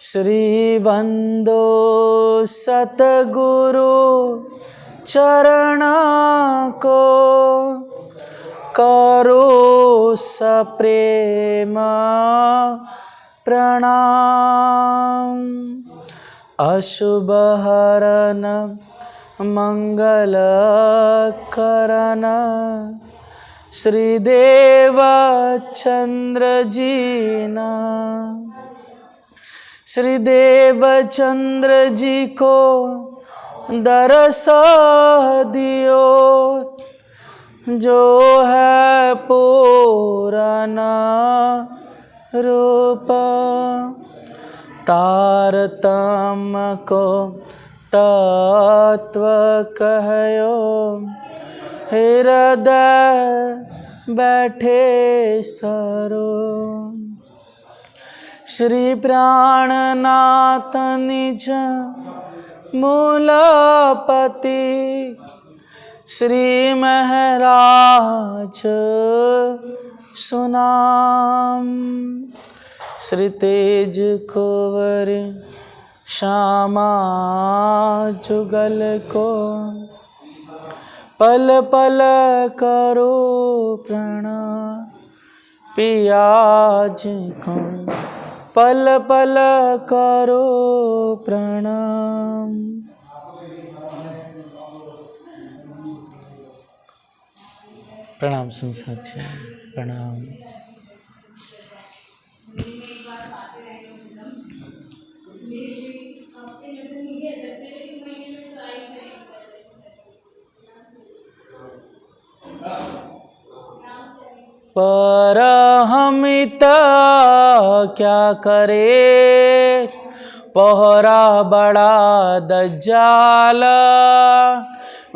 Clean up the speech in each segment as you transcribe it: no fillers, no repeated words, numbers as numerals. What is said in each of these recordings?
श्री वंदो सतगुरु चरण को, करो सप्रेम प्रणाम। अशुभ हरन मंगल करन, श्रीदेव चंद्र जीना। श्रीदेव चंद्र जी को दरस दियो, जो है पूरना रूप। तारतम्य को तत्व कहयो, हृदय बैठे सरो। श्री प्राणनाथ निज मूलपति, श्री महराज सुनाम। श्री तेज कुंवर श्यामा जुगल को, पल पल करो प्रणाम। पियाज को पल पल करो प्रणाम। प्रणाम संसार जी, प्रणाम। पर हमित क्या करे, पहरा बड़ा दज्जाल।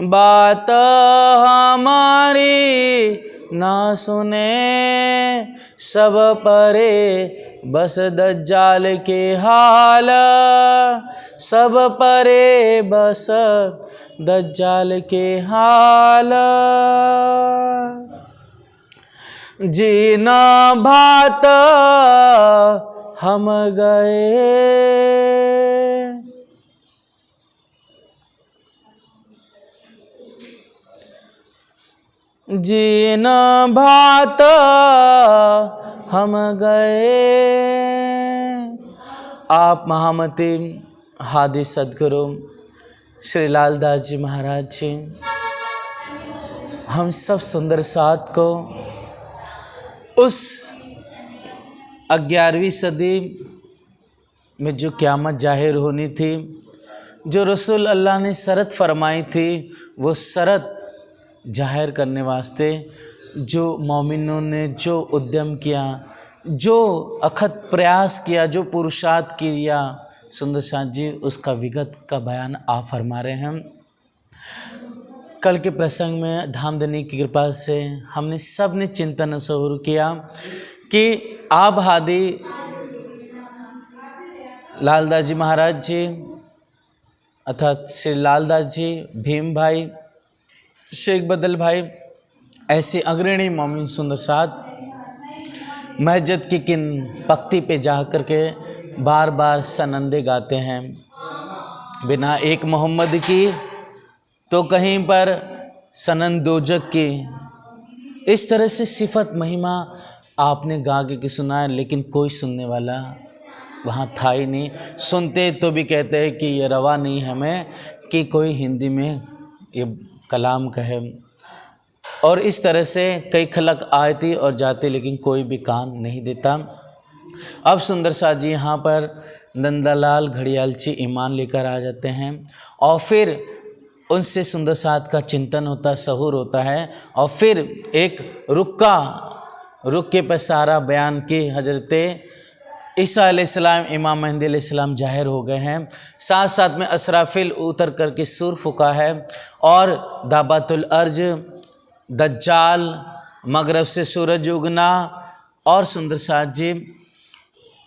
बात हमारी ना सुने, सब परे बस दज्जाल के हाल। सब परे बस दज्जाल के हाल। जीना भात हम गए, जीना भात हम गए। आप महामती हादी सद्गुरु श्री लालदास जी महाराज जी हम सब सुंदर साथ को उस 11वीं सदी में जो क़यामत जाहिर होनी थी, जो रसूल अल्लाह ने शरत फरमाई थी, वो शरत जाहिर करने वास्ते जो मोमिनों ने जो उद्यम किया, जो अखत प्रयास किया, जो पुरुषार्थ किया, सुंदर साथ जी उसका विगत का बयान आप फरमा रहे हैं। कल के प्रसंग में धामधनी की कृपा से हमने सब ने चिंतन शुरू किया कि आप हादी लालदास जी महाराज जी अर्थात श्री लालदास जी, भीम भाई, शेख बदल भाई, ऐसे अग्रणी मोमिन सुंदर साथ महजद की किन पक्ति पे जा कर के बार बार सनंदे गाते हैं। बिना एक मोहम्मद की तो कहीं पर सनन दोजक की। इस तरह से सिफत महिमा आपने गा के सुनाया, लेकिन कोई सुनने वाला वहाँ था ही नहीं। सुनते तो भी कहते हैं कि ये रवा नहीं हमें कि कोई हिंदी में ये कलाम कहे। और इस तरह से कई खलक आती और जाती, लेकिन कोई भी कान नहीं देता। अब सुंदर साथ जी यहाँ पर नंदलाल घड़ियालची ईमान लेकर आ जाते हैं और फिर उनसे सुंदर साथ का चिंतन होता है, सहूर होता है। और फिर एक रुक्के पर सारा बयान की हजरत ईसा अलैहिस्सलाम, इमाम मेहदी अलैहिस्सलाम जाहिर हो गए हैं। साथ साथ में असराफिल उतर करके सुर फुका है और दाबातुल अर्ज, दज्जाल, मगरब से सूरज उगना और सुंदर साथ जी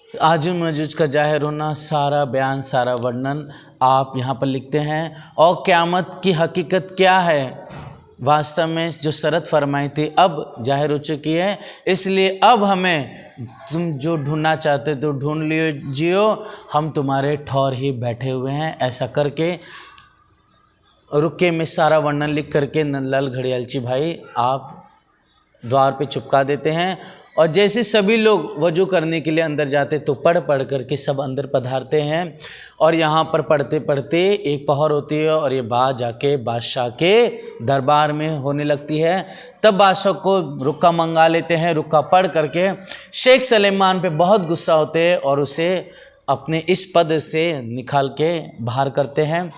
आजुज मजूज का जाहिर होना, सारा बयान, सारा वर्णन आप यहाँ पर लिखते हैं। और क़यामत की हकीकत क्या है, वास्तव में जो शरत फरमाई थी अब जाहिर हो चुकी है, इसलिए अब हमें तुम जो ढूंढना चाहते तो ढूंढ लीजिए, हम तुम्हारे ठौर ही बैठे हुए हैं। ऐसा करके रुके में सारा वर्णन लिख करके नंदलाल घड़ियालची भाई आप द्वार पे चिपका देते हैं। और जैसे सभी लोग वजू करने के लिए अंदर जाते तो पढ़ करके सब अंदर पधारते हैं। और यहाँ पर पढ़ते पढ़ते एक पहर होती है और ये बात जाके बादशाह के दरबार में होने लगती है। तब बादशाह को रुक्का मंगा लेते हैं। रुक्का पढ़ करके शेख सलेमान पे बहुत गुस्सा होते हैं और उसे अपने इस पद से निकाल के बाहर करते हैं।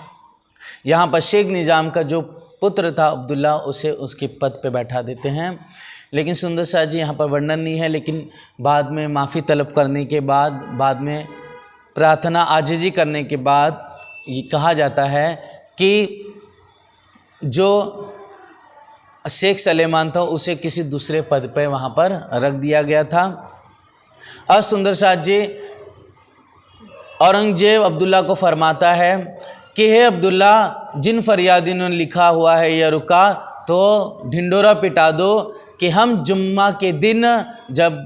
यहाँ पर शेख निज़ाम का जो पुत्र था अब्दुल्ला, उसे उसके पद पे बैठा देते हैं। लेकिन सुंदर शाह जी यहाँ पर वर्णन नहीं है, लेकिन बाद में माफ़ी तलब करने के बाद में प्रार्थना आजिज़ी करने के बाद ये कहा जाता है कि जो शेख सलेमान था उसे किसी दूसरे पद पे वहाँ पर रख दिया गया था। और सुंदर शाह जी औरंगजेब अब्दुल्ला को फरमाता है कि हे अब्दुल्ला, जिन फरियादी ने लिखा हुआ है यह रुका तो ढिंडोरा पिटा दो कि हम जुम्मा के दिन जब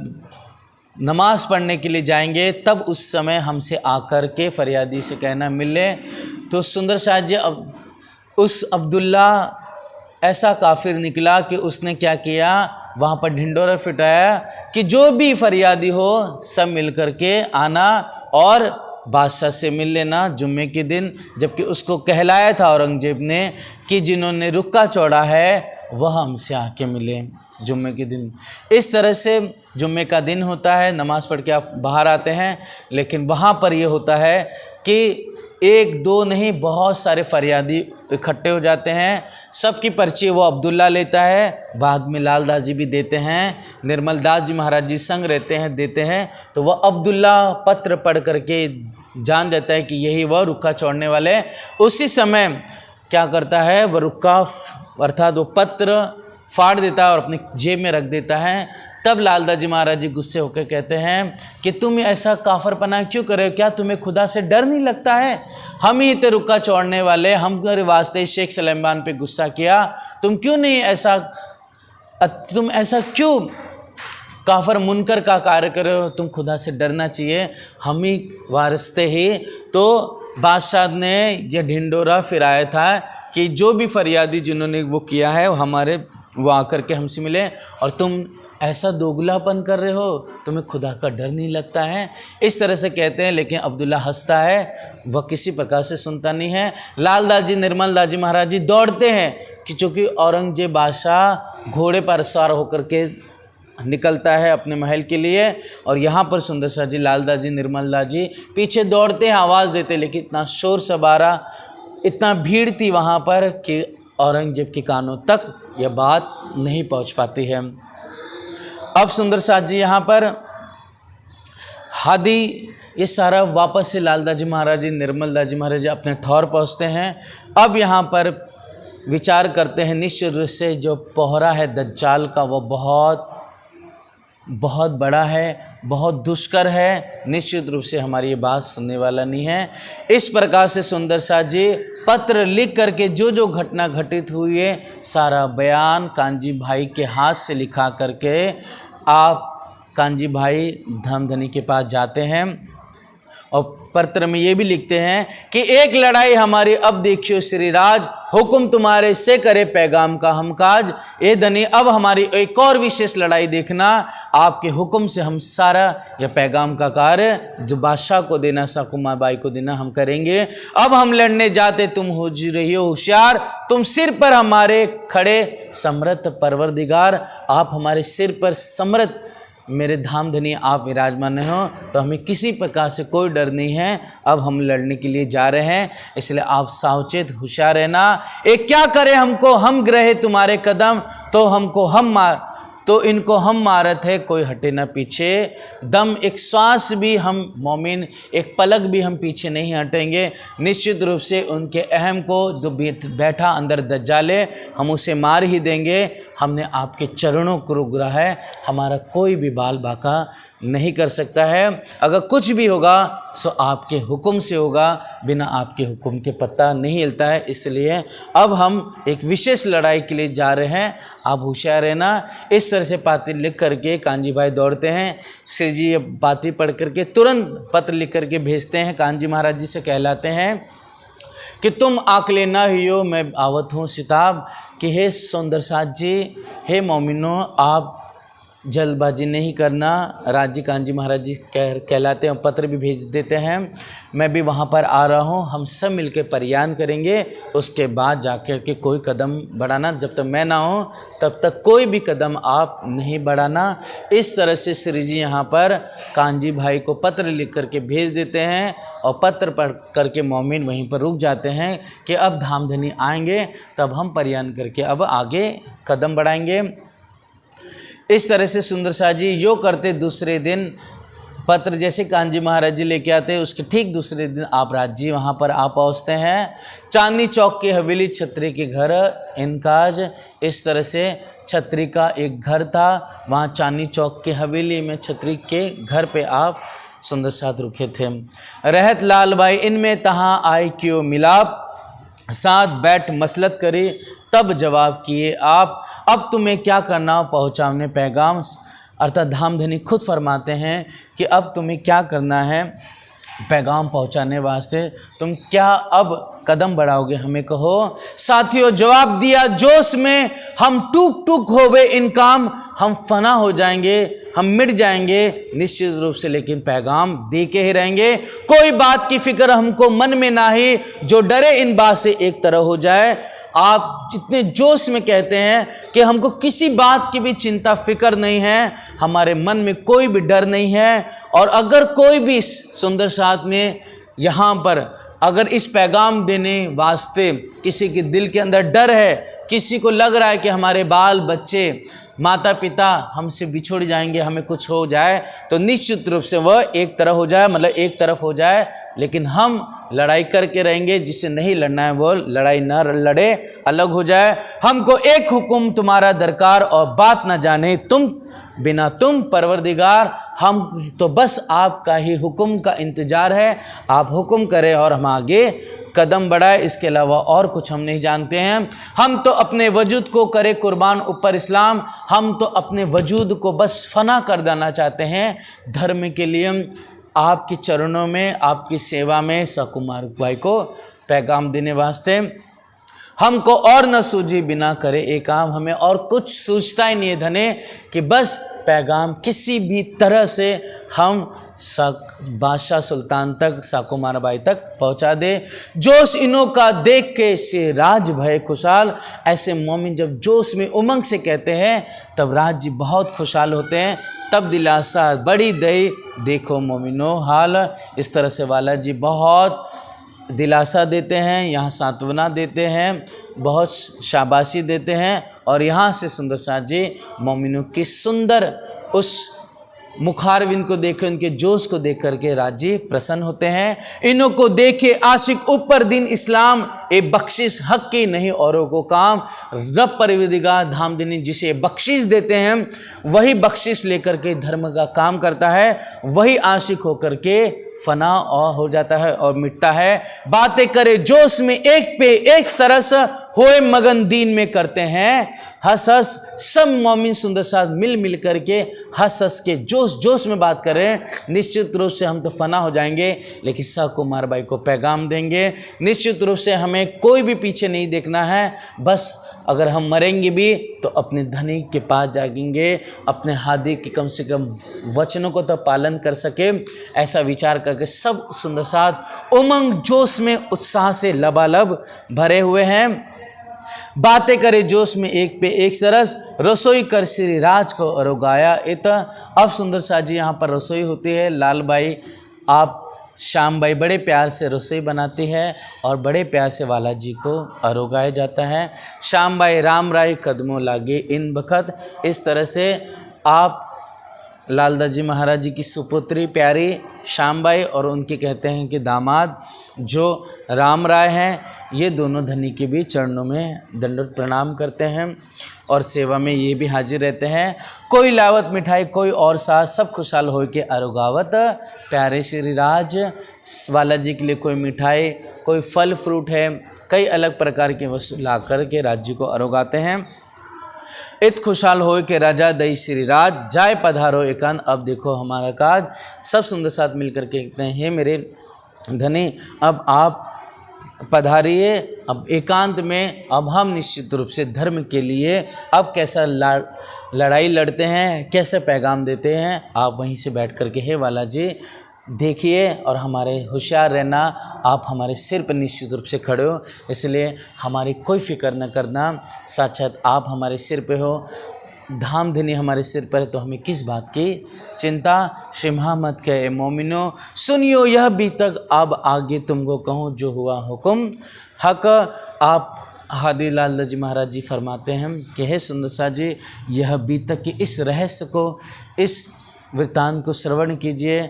नमाज़ पढ़ने के लिए जाएंगे तब उस समय हमसे आकर के फरियादी से कहना मिले। तो सुंदर शाह जी अब उस अब्दुल्ला ऐसा काफिर निकला कि उसने क्या किया, वहाँ पर ढिंडोरा पिटाया कि जो भी फरियादी हो सब मिल कर के आना और बादशाह से मिल लेना जुम्मे के दिन। जबकि उसको कहलाया था औरंगजेब ने कि जिन्होंने रुक्का चौड़ा है वह हमसे आके मिले जुम्मे के दिन। इस तरह से जुम्मे का दिन होता है, नमाज़ पढ़ के आप बाहर आते हैं। लेकिन वहाँ पर ये होता है कि एक दो नहीं बहुत सारे फरियादी इकट्ठे हो जाते हैं। सबकी पर्ची वो अब्दुल्ला लेता है, बाद में लाल दास जी भी देते हैं, निर्मल दास जी महाराज जी संग रहते हैं देते हैं। तो वह अब्दुल्ला पत्र पढ़ करके जान जाता है कि यही वह रुक्का छोड़ने वाले। उसी समय क्या करता है, वह रुक्का अर्थात वो पत्र फाड़ देता है और अपनी जेब में रख देता है। तब लाल दास जी महाराज जी गुस्से होकर कहते हैं कि तुम ऐसा काफरपना क्यों कर रहे हो, क्या तुम्हें खुदा से डर नहीं लगता है? हम ही थे रुक्का छोड़ने वाले, हमारे वास्ते शेख सलेमान पे गुस्सा किया, तुम क्यों नहीं ऐसा, तुम ऐसा क्यों काफर मुनकर का कार्य कर रहे हो? तुम खुदा से डरना चाहिए, हम ही वारसते ही। तो बादशाह ने यह ढिंडोरा फिराया था कि जो भी फरियादी जिन्होंने वो किया है वो आकर के हमसे मिले, और तुम ऐसा दोगलापन कर रहे हो, तुम्हें खुदा का डर नहीं लगता है? इस तरह से कहते हैं। लेकिन अब्दुल्ला हंसता है, वह किसी प्रकार से सुनता नहीं है। लाल दास जी निर्मल दास जी महाराज जी दौड़ते हैं कि चूँकि औरंगजेब बादशाह घोड़े पर सवार होकर के निकलता है अपने महल के लिए, और यहाँ पर सुंदर शाह जी लाल दास जी निर्मल दास जी पीछे दौड़ते हैं, आवाज़ देते, लेकिन इतना शोर शबारा, इतना भीड़ थी वहाँ पर कि औरंगजेब के कानों तक यह बात नहीं पहुँच पाती है। अब सुंदर शाह जी यहाँ पर हादी ये सारा वापस से लाल दास जी महाराज जी निर्मल दास जी महाराज जी अपने ठौर पहुँचते हैं। अब यहाँ पर विचार करते हैं, निश्चित रूप से जो पहरा है दज्जाल का वो बहुत बड़ा है, बहुत दुष्कर है, निश्चित रूप से हमारी ये बात सुनने वाला नहीं है। इस प्रकार से सुंदर शाह जी पत्र लिख करके जो घटना घटित हुई है सारा बयान कांजी भाई के हाथ से लिखा करके आप कांजी भाई धमधनी के पास जाते हैं और पत्र में ये भी लिखते हैं कि एक लड़ाई हमारी अब देखियो श्रीराज, हुक्म तुम्हारे से करे पैगाम का हम काज। ए धनी अब हमारी एक और विशेष लड़ाई देखना, आपके हुक्म से हम सारा यह पैगाम का कार्य जो बादशाह को देना, साकुमा बाई को देना, हम करेंगे। अब हम लड़ने जाते, तुम हो रही हो होशियार, तुम सिर पर हमारे खड़े समृत परवरदिगार, आप हमारे सिर पर समृत मेरे धामधनी आप विराजमान हो, तो हमें किसी प्रकार से कोई डर नहीं है। अब हम लड़ने के लिए जा रहे हैं, इसलिए आप सावचेत होशियार रहना। एक क्या करें हमको, हम ग्रहे तुम्हारे कदम, तो इनको हम मारत है, कोई हटे ना पीछे दम। एक श्वास भी हम मोमिन, एक पलक भी हम पीछे नहीं हटेंगे। निश्चित रूप से उनके अहम को जो बैठा अंदर दज्जाले, हम उसे मार ही देंगे। हमने आपके चरणों को रुगरा है, हमारा कोई भी बाल बाका नहीं कर सकता है। अगर कुछ भी होगा सो आपके हुक्म से होगा, बिना आपके हुक्म के पत्ता नहीं हिलता है। इसलिए अब हम एक विशेष लड़ाई के लिए जा रहे हैं, आप होशियार रहना। इस तरह से पाती लिख करके कांजी भाई दौड़ते हैं, श्री जी पाती पढ़ करके तुरंत पत्र लिख करके भेजते हैं, कांजी महाराज जी से कहलाते हैं कि तुम आकले ना हियो मैं आवत हूँ सिताब, कि हे सुंदर साथ जी, हे मोमिनो, आप जल्दबाजी नहीं करना। राजी कांजी महाराज जी कहलाते हैं, पत्र भी भेज देते हैं, मैं भी वहाँ पर आ रहा हूँ, हम सब मिलकर प्रयाण करेंगे, उसके बाद जाकर के कोई कदम बढ़ाना, जब तक मैं ना हूँ तब तक कोई भी कदम आप नहीं बढ़ाना। इस तरह से श्री जी यहाँ पर कांजी भाई को पत्र लिख करके भेज देते हैं और पत्र पढ़ करके मोमिन वहीं पर रुक जाते हैं कि अब धामधनी आएंगे तब हम प्रयाण करके अब आगे कदम बढ़ाएंगे। इस तरह से सुंदर शाह जी यो करते, दूसरे दिन पत्र जैसे कांजी महाराज जी लेके आते हैं, उसके ठीक दूसरे दिन आप राज जी वहाँ पर आ पहुँचते हैं। चांदनी चौक की हवेली, छत्री के घर इनकाज। इस तरह से छत्री का एक घर था, वहाँ चांदनी चौक की हवेली में छत्री के घर पे आप सुंदर साथ रुके थे। रहत लाल बाई इनमें तहाँ आए क्यों मिलाप, साथ बैठ मसलत करी तब जवाब किए आप, अब तुम्हें क्या करना पहुँचाने पैगाम। अर्थात धामधनी खुद फरमाते हैं कि अब तुम्हें क्या करना है पैगाम पहुंचाने वास्ते, तुम क्या अब कदम बढ़ाओगे हमें कहो। साथियों जवाब दिया जोश में, हम टूक टूक होवे इन काम, हम फना हो जाएंगे, हम मिट जाएंगे निश्चित रूप से, लेकिन पैगाम दे के ही रहेंगे। कोई बात की फिक्र हमको मन में ना ही, जो डरे इन बात से एक तरह हो जाए। आप जितने जोश में कहते हैं कि हमको किसी बात की भी चिंता फिक्र नहीं है, हमारे मन में कोई भी डर नहीं है, और अगर कोई भी सुंदर साथ में यहाँ पर अगर इस पैगाम देने वास्ते किसी के दिल के अंदर डर है, किसी को लग रहा है कि हमारे बाल बच्चे माता पिता हमसे बिछुड़ जाएंगे, हमें कुछ हो जाए, तो निश्चित रूप से वह एक तरह हो जाए, मतलब एक तरफ हो जाए, लेकिन हम लड़ाई करके रहेंगे। जिसे नहीं लड़ना है वो लड़ाई ना लड़े, अलग हो जाए। हमको एक हुक्म तुम्हारा दरकार, और बात ना जाने तुम बिना तुम परवरदिगार, हम तो बस आपका ही हुक्म का इंतज़ार है, आप हुक्म करें और हम आगे कदम बढ़ाए, इसके अलावा और कुछ हम नहीं जानते हैं। हम तो अपने वजूद को करे कुर्बान ऊपर इस्लाम, हम तो अपने वजूद को बस फना कर देना चाहते हैं धर्म के लिए। आपके चरणों में, आपकी सेवा में सकुमार भाई को पैगाम देने वास्ते, हमको और न सूझी बिना करे एक काम, हमें और कुछ सूझता ही नहीं है धने, कि बस पैगाम किसी भी तरह से हम बादशाह सुल्तान तक, साकुमार बाई तक पहुंचा दे। जोश इनों का देख के से राज भय खुशहाल। ऐसे मोमिन जब जोश में उमंग से कहते हैं तब राज जी बहुत खुशहाल होते हैं, तब दिलासा बड़ी दई देखो मोमिनो हाल। इस तरह से वाला जी बहुत दिलासा देते हैं, यहाँ सांत्वना देते हैं, बहुत शाबाशी देते हैं, और यहाँ से सुंदर साथ जी मोमिनों की सुंदर उस मुखारविंद को देख, उनके जोश को देख करके राजी प्रसन्न होते हैं। इन्हों को देखे आशिक ऊपर दिन इस्लाम, ए बख्शिश हक की नहीं औरों को काम। रब परवरदिगार धामधनी जिसे बख्शिश देते हैं वही बख्शिश लेकर के धर्म का काम करता है, वही आशिक होकर के फना और हो जाता है और मिटता है। बातें करे जोश में एक पे एक सरस, होए मगन दीन में करते हैं हंस हंस। सब मोमिन सुंदर साथ मिल मिल करके हंस हंस के जोश जोश में बात करें। निश्चित रूप से हम तो फना हो जाएंगे, लेकिन साकुमार बाई को पैगाम देंगे। निश्चित रूप से हमें कोई भी पीछे नहीं देखना है, बस अगर हम मरेंगे भी तो अपने धनी के पास जाएंगे, अपने हादी के कम से कम वचनों को तो पालन कर सके, ऐसा विचार करके सब सुंदर साथ उमंग जोश में उत्साह से लबालब भरे हुए हैं। बातें करे जोश में एक पे एक सरस, रसोई कर श्री राज को अरोगाया इत। अब सुंदर साथ जी यहाँ पर रसोई होती है। लाल बाई आप श्याम बाई बड़े प्यार से रसोई बनाती है और बड़े प्यार से वाला जी को अरोगाया जाता है। श्याम बाई राम राय कदमों लागे इन बखत। इस तरह से आप लालदास जी महाराज जी की सुपुत्री प्यारी श्याम बाई और उनके कहते हैं कि दामाद जो राम राय हैं, ये दोनों धनी के भी चरणों में दंडवत प्रणाम करते हैं और सेवा में ये भी हाजिर रहते हैं। कोई लावत मिठाई कोई और साथ सब खुशहाल हो के अरोगावत। प्यारे श्री राज वाला जी के लिए कोई मिठाई कोई फल फ्रूट है, कई अलग प्रकार की वस्तु ला कर के राज्य को अरोगाते हैं। इत खुशहाल हो के राजा दई श्री राज जाय पधारो एकांत। अब देखो हमारा काज सब सुंदर साथ मिलकर के कहते हैं, हे मेरे धनी अब आप पधारिए, अब एकांत में अब हम निश्चित रूप से धर्म के लिए अब कैसा लड़ाई लड़ते हैं, कैसे पैगाम देते हैं, आप वहीं से बैठ कर के हे वाला जी देखिए और हमारे होशियार रहना, आप हमारे सिर पर निश्चित रूप से खड़े हो, इसलिए हमारी कोई फिक्र न करना, साक्षात आप हमारे सिर पे हो, धाम धनी हमारे सिर पर है, तो हमें किस बात की चिंता। शिमहा मत कहे मोमिनो सुनियो यह भी तक, अब आगे तुमको कहूँ जो हुआ हुक्म हक। आप हादी लाल जी महाराज जी फरमाते हैं कि हे सुंदर सा जी यह बीतक की इस रहस्य को, इस वृत्तांत को श्रवण कीजिए।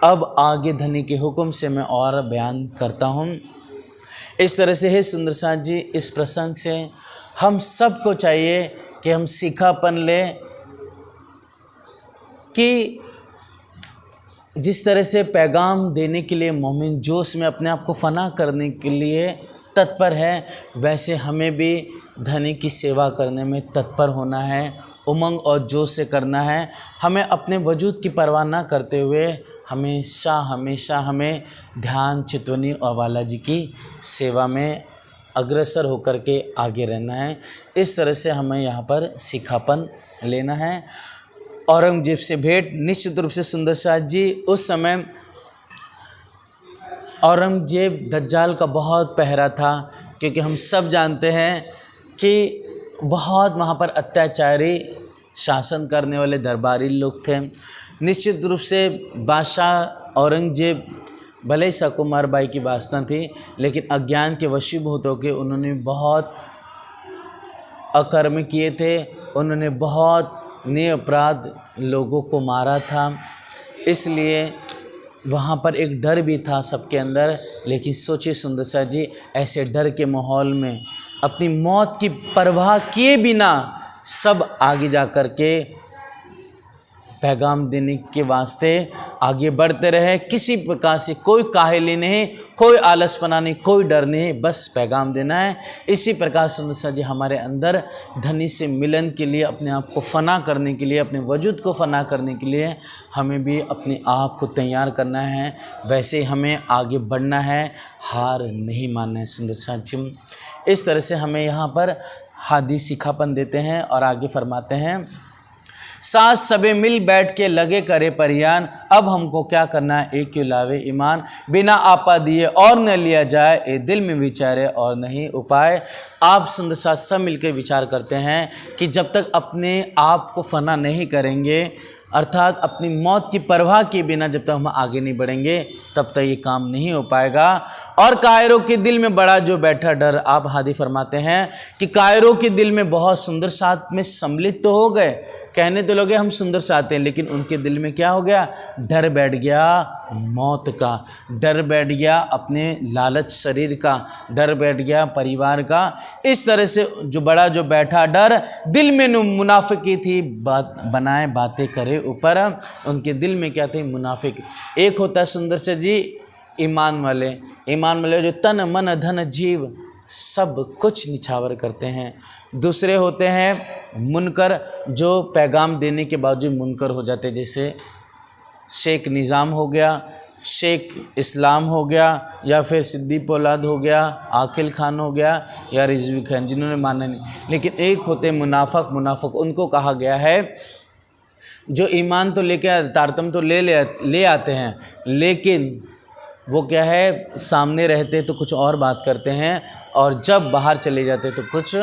अब आगे धनी के हुक्म से मैं और बयान करता हूँ। इस तरह से हे सुंदर सा जी इस प्रसंग से हम सबको चाहिए कि हम सीखापन लें कि जिस तरह से पैगाम देने के लिए मोमिन जोश में अपने आप को फना करने के लिए तत्पर है, वैसे हमें भी धनी की सेवा करने में तत्पर होना है, उमंग और जोश से करना है। हमें अपने वजूद की परवाह न करते हुए हमेशा हमेशा हमें ध्यान चितवनी और वाला जी की सेवा में अग्रसर होकर के आगे रहना है। इस तरह से हमें यहाँ पर सीखापन लेना है। औरंगजेब से भेंट निश्चित रूप से सुंदर शाह जी उस समय औरंगजेब दज्जाल का बहुत पहरा था, क्योंकि हम सब जानते हैं कि बहुत वहाँ पर अत्याचारी शासन करने वाले दरबारी लोग थे। निश्चित रूप से बादशाह औरंगजेब भले ही सकुमार बाई की वासना थी, लेकिन अज्ञान के वशीभूत होकर उन्होंने बहुत अकर्म किए थे, उन्होंने बहुत निरपराध लोगों को मारा था। इसलिए वहाँ पर एक डर भी था सबके अंदर। लेकिन सोचिए सुंदर सा जी ऐसे डर के माहौल में अपनी मौत की परवाह किए बिना सब आगे जा कर के पैगाम देने के वास्ते आगे बढ़ते रहे। किसी प्रकार से कोई काहली नहीं, कोई आलसपना नहीं, कोई डर नहीं, बस पैगाम देना है। इसी प्रकार सुंदर सा जी हमारे अंदर धनी से मिलन के लिए, अपने आप को फना करने के लिए, अपने वजूद को फना करने के लिए हमें भी अपने आप को तैयार करना है। वैसे ही हमें आगे बढ़ना है, हार नहीं मानना है। सुंदर सा जी इस तरह से हमें यहाँ पर हादी सिखापन देते हैं और आगे फरमाते हैं, सास सबे मिल बैठ के लगे करे परियान, अब हमको क्या करना है एक क्यों लावे ईमान, बिना आपा दिए और न लिया जाए, ए दिल में विचारे और नहीं उपाय। आप सुंदर साथ सब मिलकर विचार करते हैं कि जब तक अपने आप को फना नहीं करेंगे, अर्थात अपनी मौत की परवाह के बिना जब तक हम आगे नहीं बढ़ेंगे, तब तक ये काम नहीं हो पाएगा। और कायरों के दिल में बड़ा जो बैठा डर, आप हादी फरमाते हैं कि कायरों के दिल में बहुत सुंदर साथ में सम्मिलित तो हो गए, कहने तो लगे हम सुंदर साथ हैं, लेकिन उनके दिल में क्या हो गया, डर बैठ गया मौत का, डर बैठ गया अपने लालच शरीर का, डर बैठ गया परिवार का। इस तरह से जो बड़ा जो बैठा डर दिल में मुनाफिकी थी, बात बनाए बातें करे ऊपर, उनके दिल में क्या थे, मुनाफिक। एक होता है सुंदर से जी ईमान वाले, ईमान वाले जो तन मन धन जीव सब कुछ निछावर करते हैं। दूसरे होते हैं मुनकर, जो पैगाम देने के बावजूद मुनकर हो जाते, जैसे शेख निज़ाम हो गया, शेख इस्लाम हो गया, या फिर सिद्दी पोलाद हो गया, आकिल खान हो गया, या रिजवी खान, जिन्होंने माना नहीं। लेकिन एक होते मुनाफक, मुनाफक उनको कहा गया है जो ईमान तो लेके तारतम तो ले आते हैं, लेकिन वो क्या है, सामने रहते तो कुछ और बात करते हैं और जब बाहर चले जाते तो कुछ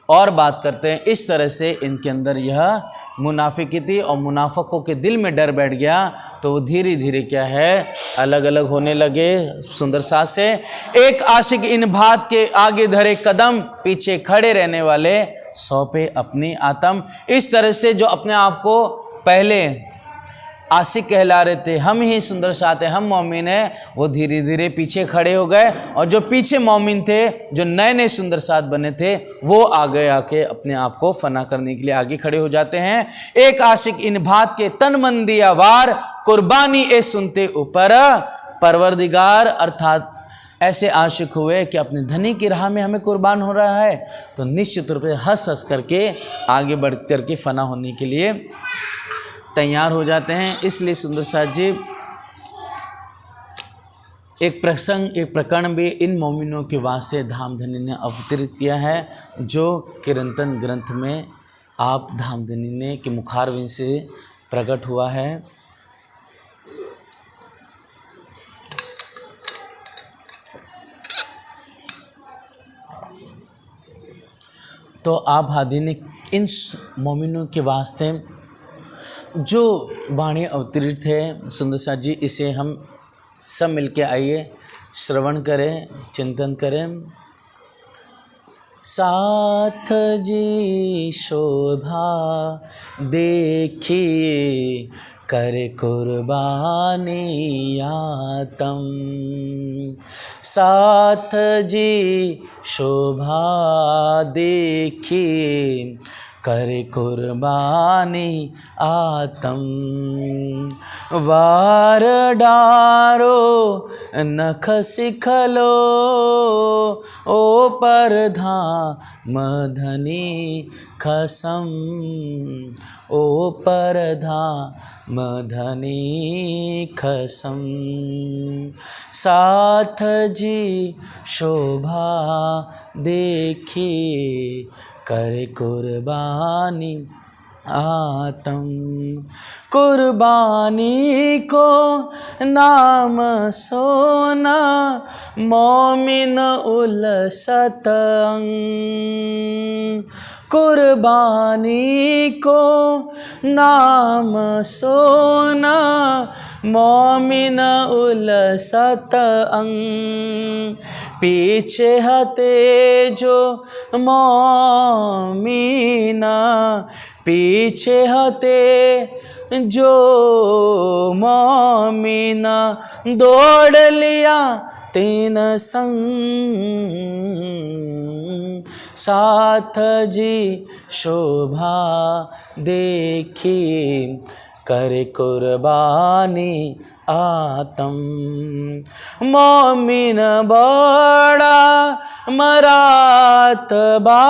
और बात करते हैं। इस तरह से इनके अंदर यह मुनाफिकी थी और मुनाफिकों के दिल में डर बैठ गया, तो वो धीरे धीरे क्या है, अलग अलग होने लगे। सुंदर साथ से एक आशिक इन बात के आगे धरे कदम, पीछे खड़े रहने वाले सौंपे अपनी आत्म। इस तरह से जो अपने आप को पहले आशिक कहला रहे थे, हम ही सुंदर साथ हैं, हम मोमिन हैं, वो धीरे धीरे पीछे खड़े हो गए। और जो पीछे मोमिन थे, जो नए नए सुंदर साथ बने थे, वो आगे आके अपने आप को फना करने के लिए आगे खड़े हो जाते हैं। एक आशिक इन बात के तन मन दिया वार, कुर्बानी ए सुनते ऊपर परवरदिगार, अर्थात ऐसे आशिक हुए कि अपने धनी की राह में हमें कुर्बान हो रहा है, तो निश्चित रूप से हंस हंस करके आगे बढ़ करके फना होने के लिए तैयार हो जाते हैं। इसलिए सुंदर साथ जी एक प्रकरण भी इन मोमिनों के वास्ते धामधनी ने अवतरित किया है, जो कीर्तन ग्रंथ में आप धामधनी ने के मुखारविंद से प्रकट हुआ है। तो आप हादी ने इन मोमिनों के वास्ते जो वाणी अवतरित है सुंदर साथ जी, इसे हम सब मिलके आइए श्रवण करें, चिंतन करें। साथ जी शोभा देखिए, करे कुर्बानी आतम। साथ जी शोभा देखिए, करे कुर्बानी आतम। वार डारो नख सिखलो, ओ पर धाम धनी खसम, ओ पर धाम धनी खसम। साथ जी शोभा देखिए, करे कुर्बानी आतम। कुर्बानी को नाम सोना, मोमिन उलसत अंग। कुर्बानी को नाम सोना, मोमिन उलसत अंग। पीछे हते जो मोमिना, पीछे हते जो मोमिना, दौड़ लिया तीन संग। साथ जी शोभा देखी, करे कुर्बानी आतम। मोमिन बड़ा मरातबा,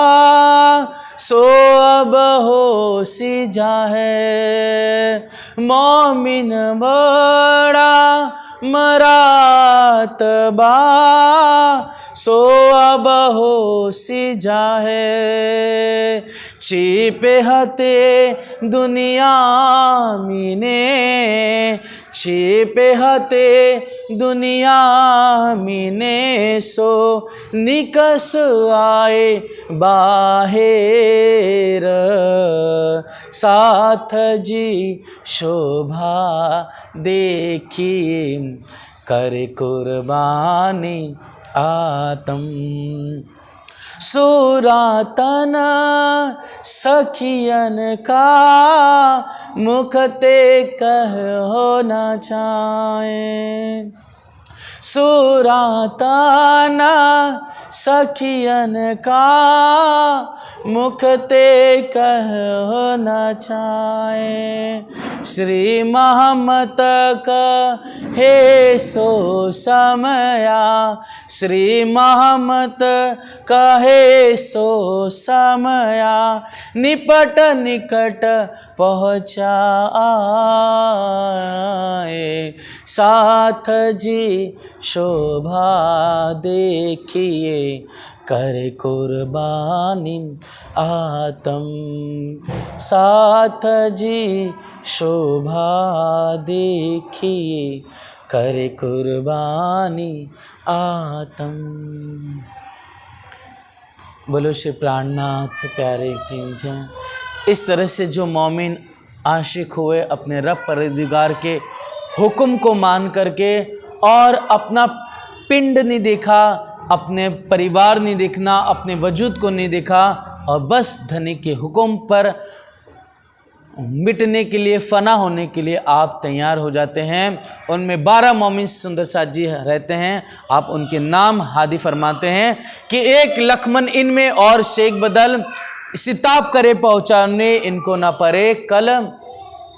सो अब होशी जाहे। मोमिन बड़ा मरातबा, सो अब होशी जाहे। छिपे हते दुनिया मीने, छिपे हते दुनिया मीने, सो निकस आए बाहेर। साथ जी शोभा देखिए, करे कुर्बानी आतम। सुरातन सखियन का, मुखते कहो न चाहे। सुरातन सखियन का, मुखते कहो न चाहे। श्री महमत कहे सो समया, श्री महमत कहे सो समया। निपट निकट पहुँचाए, साथ जी शोभा देखिए, करे कुर्बानी आतम। साथ जी शोभा देखिए, करे कुर्बानी आतम। बोलो श्री प्राणनाथ प्यारे की जय। इस तरह से जो मोमिन आशिक हुए अपने रब परवरदिगार के हुक्म को मान करके, और अपना पिंड नहीं देखा, अपने परिवार नहीं देखना, अपने वजूद को नहीं देखा, और बस धनी के हुक्म पर मिटने के लिए, फना होने के लिए आप तैयार हो जाते हैं। उनमें 12 मोमिन सुंदर साथ जी रहते हैं। आप उनके नाम हादी फरमाते हैं कि एक लक्ष्मण इनमें और शेख बदल, सिताब करे पहुँचाने इनको ना परे कल।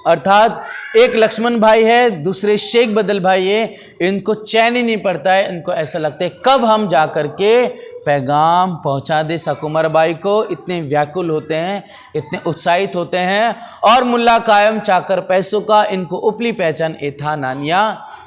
अर्थात एक लक्ष्मण भाई है, दूसरे शेख बदल भाई है, इनको चैन ही नहीं पड़ता है। इनको ऐसा लगता है कब हम जा कर के पैगाम पहुंचा दे सकुमार बाई को। इतने व्याकुल होते हैं, इतने उत्साहित होते हैं। और मुल्ला कायम चाकर पैसों का, इनको उपली पहचान ए था नानिया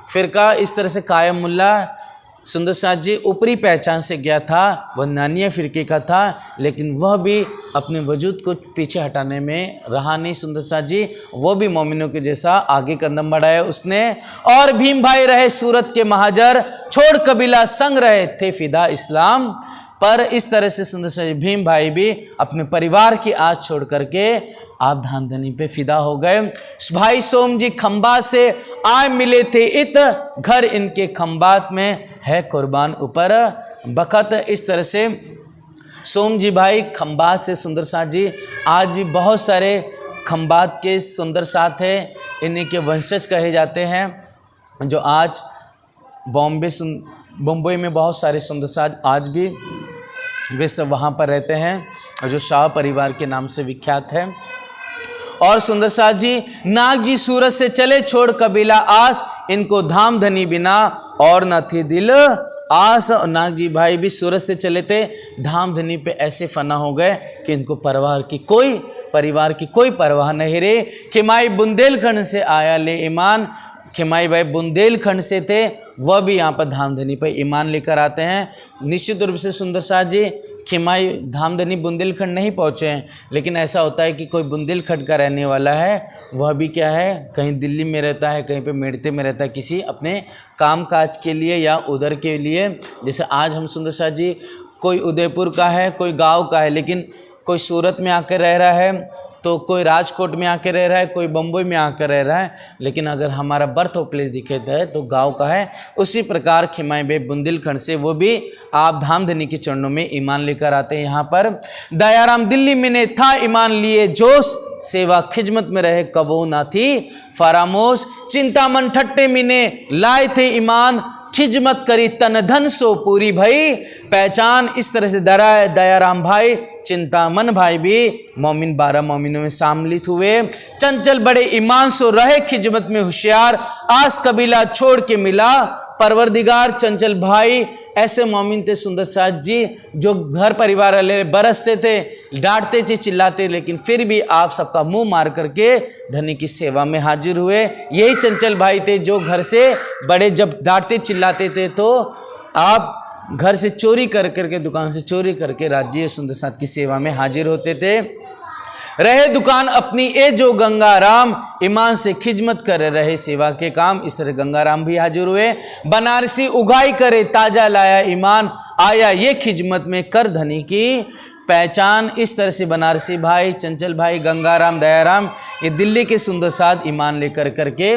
फिरका। इस तरह से कायम मुल्ला सुंदर साथ जी ऊपरी पहचान से गया था, वह नानिया फिरके का था, लेकिन वह भी अपने वजूद को पीछे हटाने में रहा नहीं सुंदर साथ जी। वो भी मोमिनों के जैसा आगे कदम बढ़ाया उसने। और भीम भाई रहे सूरत के महाजर, छोड़ कबीला संग रहे थे फिदा इस्लाम पर। इस तरह से सुंदर साथ जी भीम भाई भी अपने परिवार की आस छोड़ करके आप धानधनी पे फिदा हो गए। भाई सोम जी खंबा से आए मिले थे इत, घर इनके खंबात में है कुर्बान ऊपर बखत। इस तरह से सोम जी भाई खंबात से सुंदर साथ जी, आज भी बहुत सारे खंबात के सुंदर साथ हैं, इन्हीं के वंशज कहे जाते हैं, जो आज बम्बई में बहुत सारे सुंदर साथ आज भी वे सब वहाँ पर रहते हैं, जो शाह परिवार के नाम से विख्यात है। और सुंदर साथ जी नाग जी सूरत से चले छोड़ कबीला आस, इनको धाम धनी बिना और न थी दिल आस। नाग जी भाई भी सूरत से चले थे, धाम धनी पे ऐसे फना हो गए कि इनको परिवार की कोई परवाह नहीं रही। खिमाई बुंदेलखंड से आया ले ईमान, खिमाई भाई बुंदेलखंड से थे, वह भी यहाँ पर धामधनी पर ईमान लेकर आते हैं। निश्चित रूप से सुंदर साथ जी खिमाई धामधनी बुंदेलखंड नहीं पहुँचे हैं, लेकिन ऐसा होता है कि कोई बुंदेलखंड का रहने वाला है, वह भी क्या है कहीं दिल्ली में रहता है, कहीं पे मेड़ते में रहता है, किसी अपने कामकाज के लिए या उधर के लिए। जैसे आज हम सुंदर साथ जी, कोई उदयपुर का है, कोई गाँव का है, लेकिन कोई सूरत में आकर रह रहा है, तो कोई राजकोट में आकर रह रहा है, कोई बम्बई में आकर रह रहा है, लेकिन अगर हमारा बर्थ ऑफ प्लेस दिखेता है तो गांव का है। उसी प्रकार खिमाई बे बुंदेलखंड से वो भी आप धामधनी के चरणों में ईमान लेकर आते हैं। यहाँ पर दयाराम दिल्ली में ने था ईमान लिए जोश, सेवा खिजमत में रहे कबो ना थी फरामोश। चिंतामन ठट्टे मिने लाए थे ईमान, खिजमत करी तन धन सो पूरी भई पहचान। इस तरह से दयाराम भाई चिंतामन भाई भी मोमिन 12 मोमिनों में सम्मिलित हुए। चंचल बड़े ईमान सो रहे खिजमत में होशियार, आस कबीला छोड़ के मिला परवरदिगार। चंचल भाई ऐसे मोमिन थे सुंदर साथ जी, जो घर परिवार वाले बरसते थे, डांटते थे, चिल्लाते, लेकिन फिर भी आप सबका मुंह मार करके धनी की सेवा में हाजिर हुए। यही चंचल भाई थे जो घर से बड़े जब डांटते चिल्लाते थे तो आप घर से चोरी कर करके, दुकान से चोरी करके राज्य सुंदर साथ की सेवा में हाजिर होते थे। रहे दुकान अपनी ए जो गंगाराम, ईमान से खिजमत कर रहे सेवा के काम। इस तरह गंगाराम भी हाजिर हुए। बनारसी उगाई करे ताजा लाया ईमान, आया ये खिजमत में कर धनी की पहचान। इस तरह से बनारसी भाई, चंचल भाई, गंगाराम, दयाराम, ये दिल्ली के सुंदर साथ ईमान लेकर करके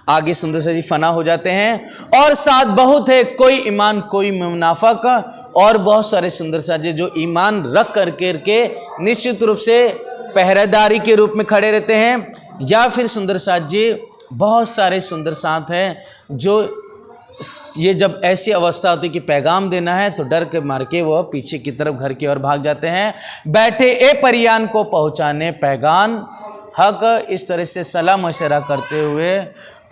आगे सुंदर साथ जी फना हो जाते हैं। और साथ बहुत है कोई ईमान कोई मुनाफक, और बहुत सारे सुंदर साथ जी जो ईमान रख करके निश्चित रूप से पहरेदारी के रूप में खड़े रहते हैं, या फिर सुंदर साथ जी बहुत सारे सुंदर साथ हैं जो ये जब ऐसी अवस्था होती है कि पैगाम देना है तो डर के मार के वह पीछे की तरफ घर की ओर भाग जाते हैं। बैठे ए परियान को पहुँचाने पैगाम हक। इस तरह से सलाह मशवरा करते हुए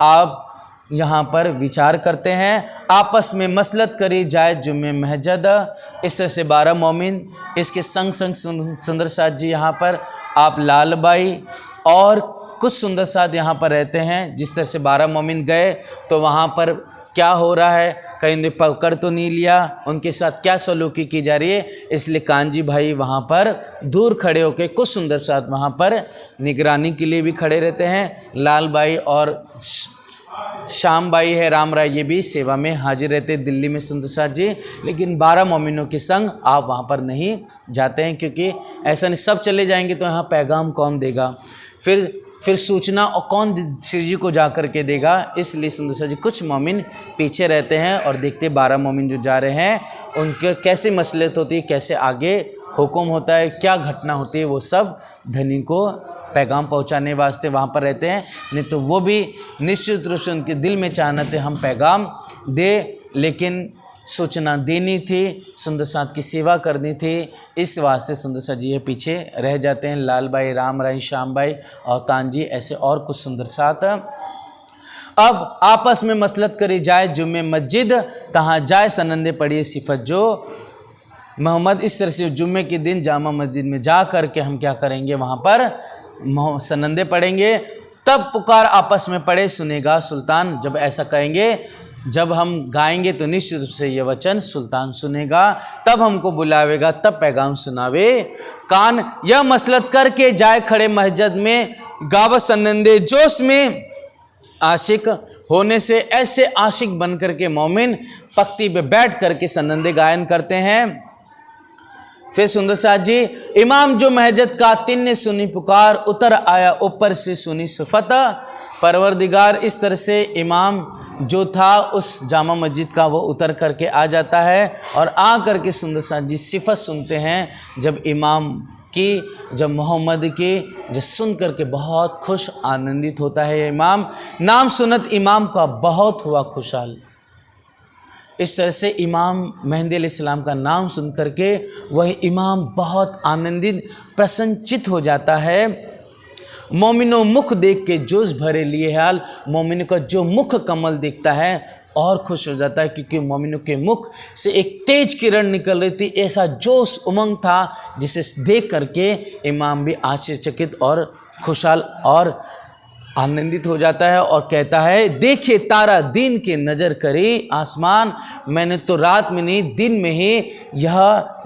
आप यहाँ पर विचार करते हैं, आपस में मसलत करी जाए जुम्मे महजद। इस तरह से 12 मोमिन, इसके संग संग सुंदर साथ जी यहाँ पर आप लाल बाई और कुछ सुंदर साथ यहाँ पर रहते हैं। जिस तरह से 12 मोमिन गए तो वहाँ पर क्या हो रहा है, कहीं ने पकड़ तो नहीं लिया, उनके साथ क्या सलूकी की जा रही है, इसलिए कांजी भाई वहाँ पर दूर खड़े होकर कुछ सुंदर साथ वहाँ पर निगरानी के लिए भी खड़े रहते हैं। लाल बाई और श्याम बाई है, राम राय, ये भी सेवा में हाजिर रहते हैं दिल्ली में सुंदर साथ जी। लेकिन 12 मोमिनों के संग आप वहाँ पर नहीं जाते हैं, क्योंकि ऐसा नहीं सब चले जाएंगे तो यहाँ पैगाम कौन देगा, फिर सूचना और कौन श्री जी को जा कर के देगा। इसलिए सुंदर साथ जी कुछ मोमिन पीछे रहते हैं और देखते 12 मोमिन जो जा रहे हैं उनके कैसे मसलत होती है, कैसे आगे हुक्म होता है, क्या घटना होती है, वो सब धनी को पैगाम पहुंचाने वास्ते वहाँ पर रहते हैं, नहीं तो वो भी निश्चित रूप से उनके दिल में चाहना थे हम पैगाम दे, लेकिन सूचना देनी थी, सुंदर साथ की सेवा करनी थी, इस वास्ते सुंदर साथ जी ये पीछे रह जाते हैं। लाल भाई, राम राई, श्याम भाई और कांजी, ऐसे और कुछ सुंदर साथ। अब आपस में मसलत करी जाए, जुम्मे मस्जिद तहाँ जाए सनंदे पढ़िए सिफत जो मोहम्मद। इस तरह से जुम्मे के दिन जामा मस्जिद में जा कर के हम क्या करेंगे, वहाँ पर सनंदे पढ़ेंगे। तब पुकार आपस में पढ़े सुनेगा सुल्तान। जब ऐसा कहेंगे, जब हम गाएंगे तो निश्चित रूप से ये वचन सुल्तान सुनेगा, तब हमको बुलावेगा, तब पैगाम सुनावे कान। यह मसलत करके जाए खड़े मस्जिद में, गावत सनंदे जोश में। आशिक होने से ऐसे आशिक बन करके मोमिन पक्ति पे बैठ करके सनंदे गायन करते हैं। फिर सुंदर साथ जी, इमाम जो महजद का तिन ने सुनी पुकार, उतर आया ऊपर से सुनी सिफत परवरदिगार। इस तरह से इमाम जो था उस जामा मस्जिद का वो उतर करके आ जाता है और आ करके सुंदर साथ जी सिफत सुनते हैं। जब इमाम की, जब मोहम्मद की, जो सुन करके बहुत खुश आनंदित होता है ये इमाम। नाम सुनत इमाम का बहुत हुआ खुशहाल। इस तरह से इमाम मेहंदी अलैहिस्सलाम का नाम सुन करके वह इमाम बहुत आनंदित प्रसन्नचित हो जाता है। मोमिनो मुख देख के जोश भरे लिए हाल, मोमिनो का जो मुख कमल दिखता है और खुश हो जाता है, क्योंकि मोमिनो के मुख से एक तेज किरण निकल रही थी, ऐसा जोश उमंग था जिसे देख करके इमाम भी आश्चर्यचकित और खुशहाल और आनंदित हो जाता है और कहता है, देखिए तारा दिन के नज़र करी आसमान। मैंने तो रात में नहीं, दिन में ही यह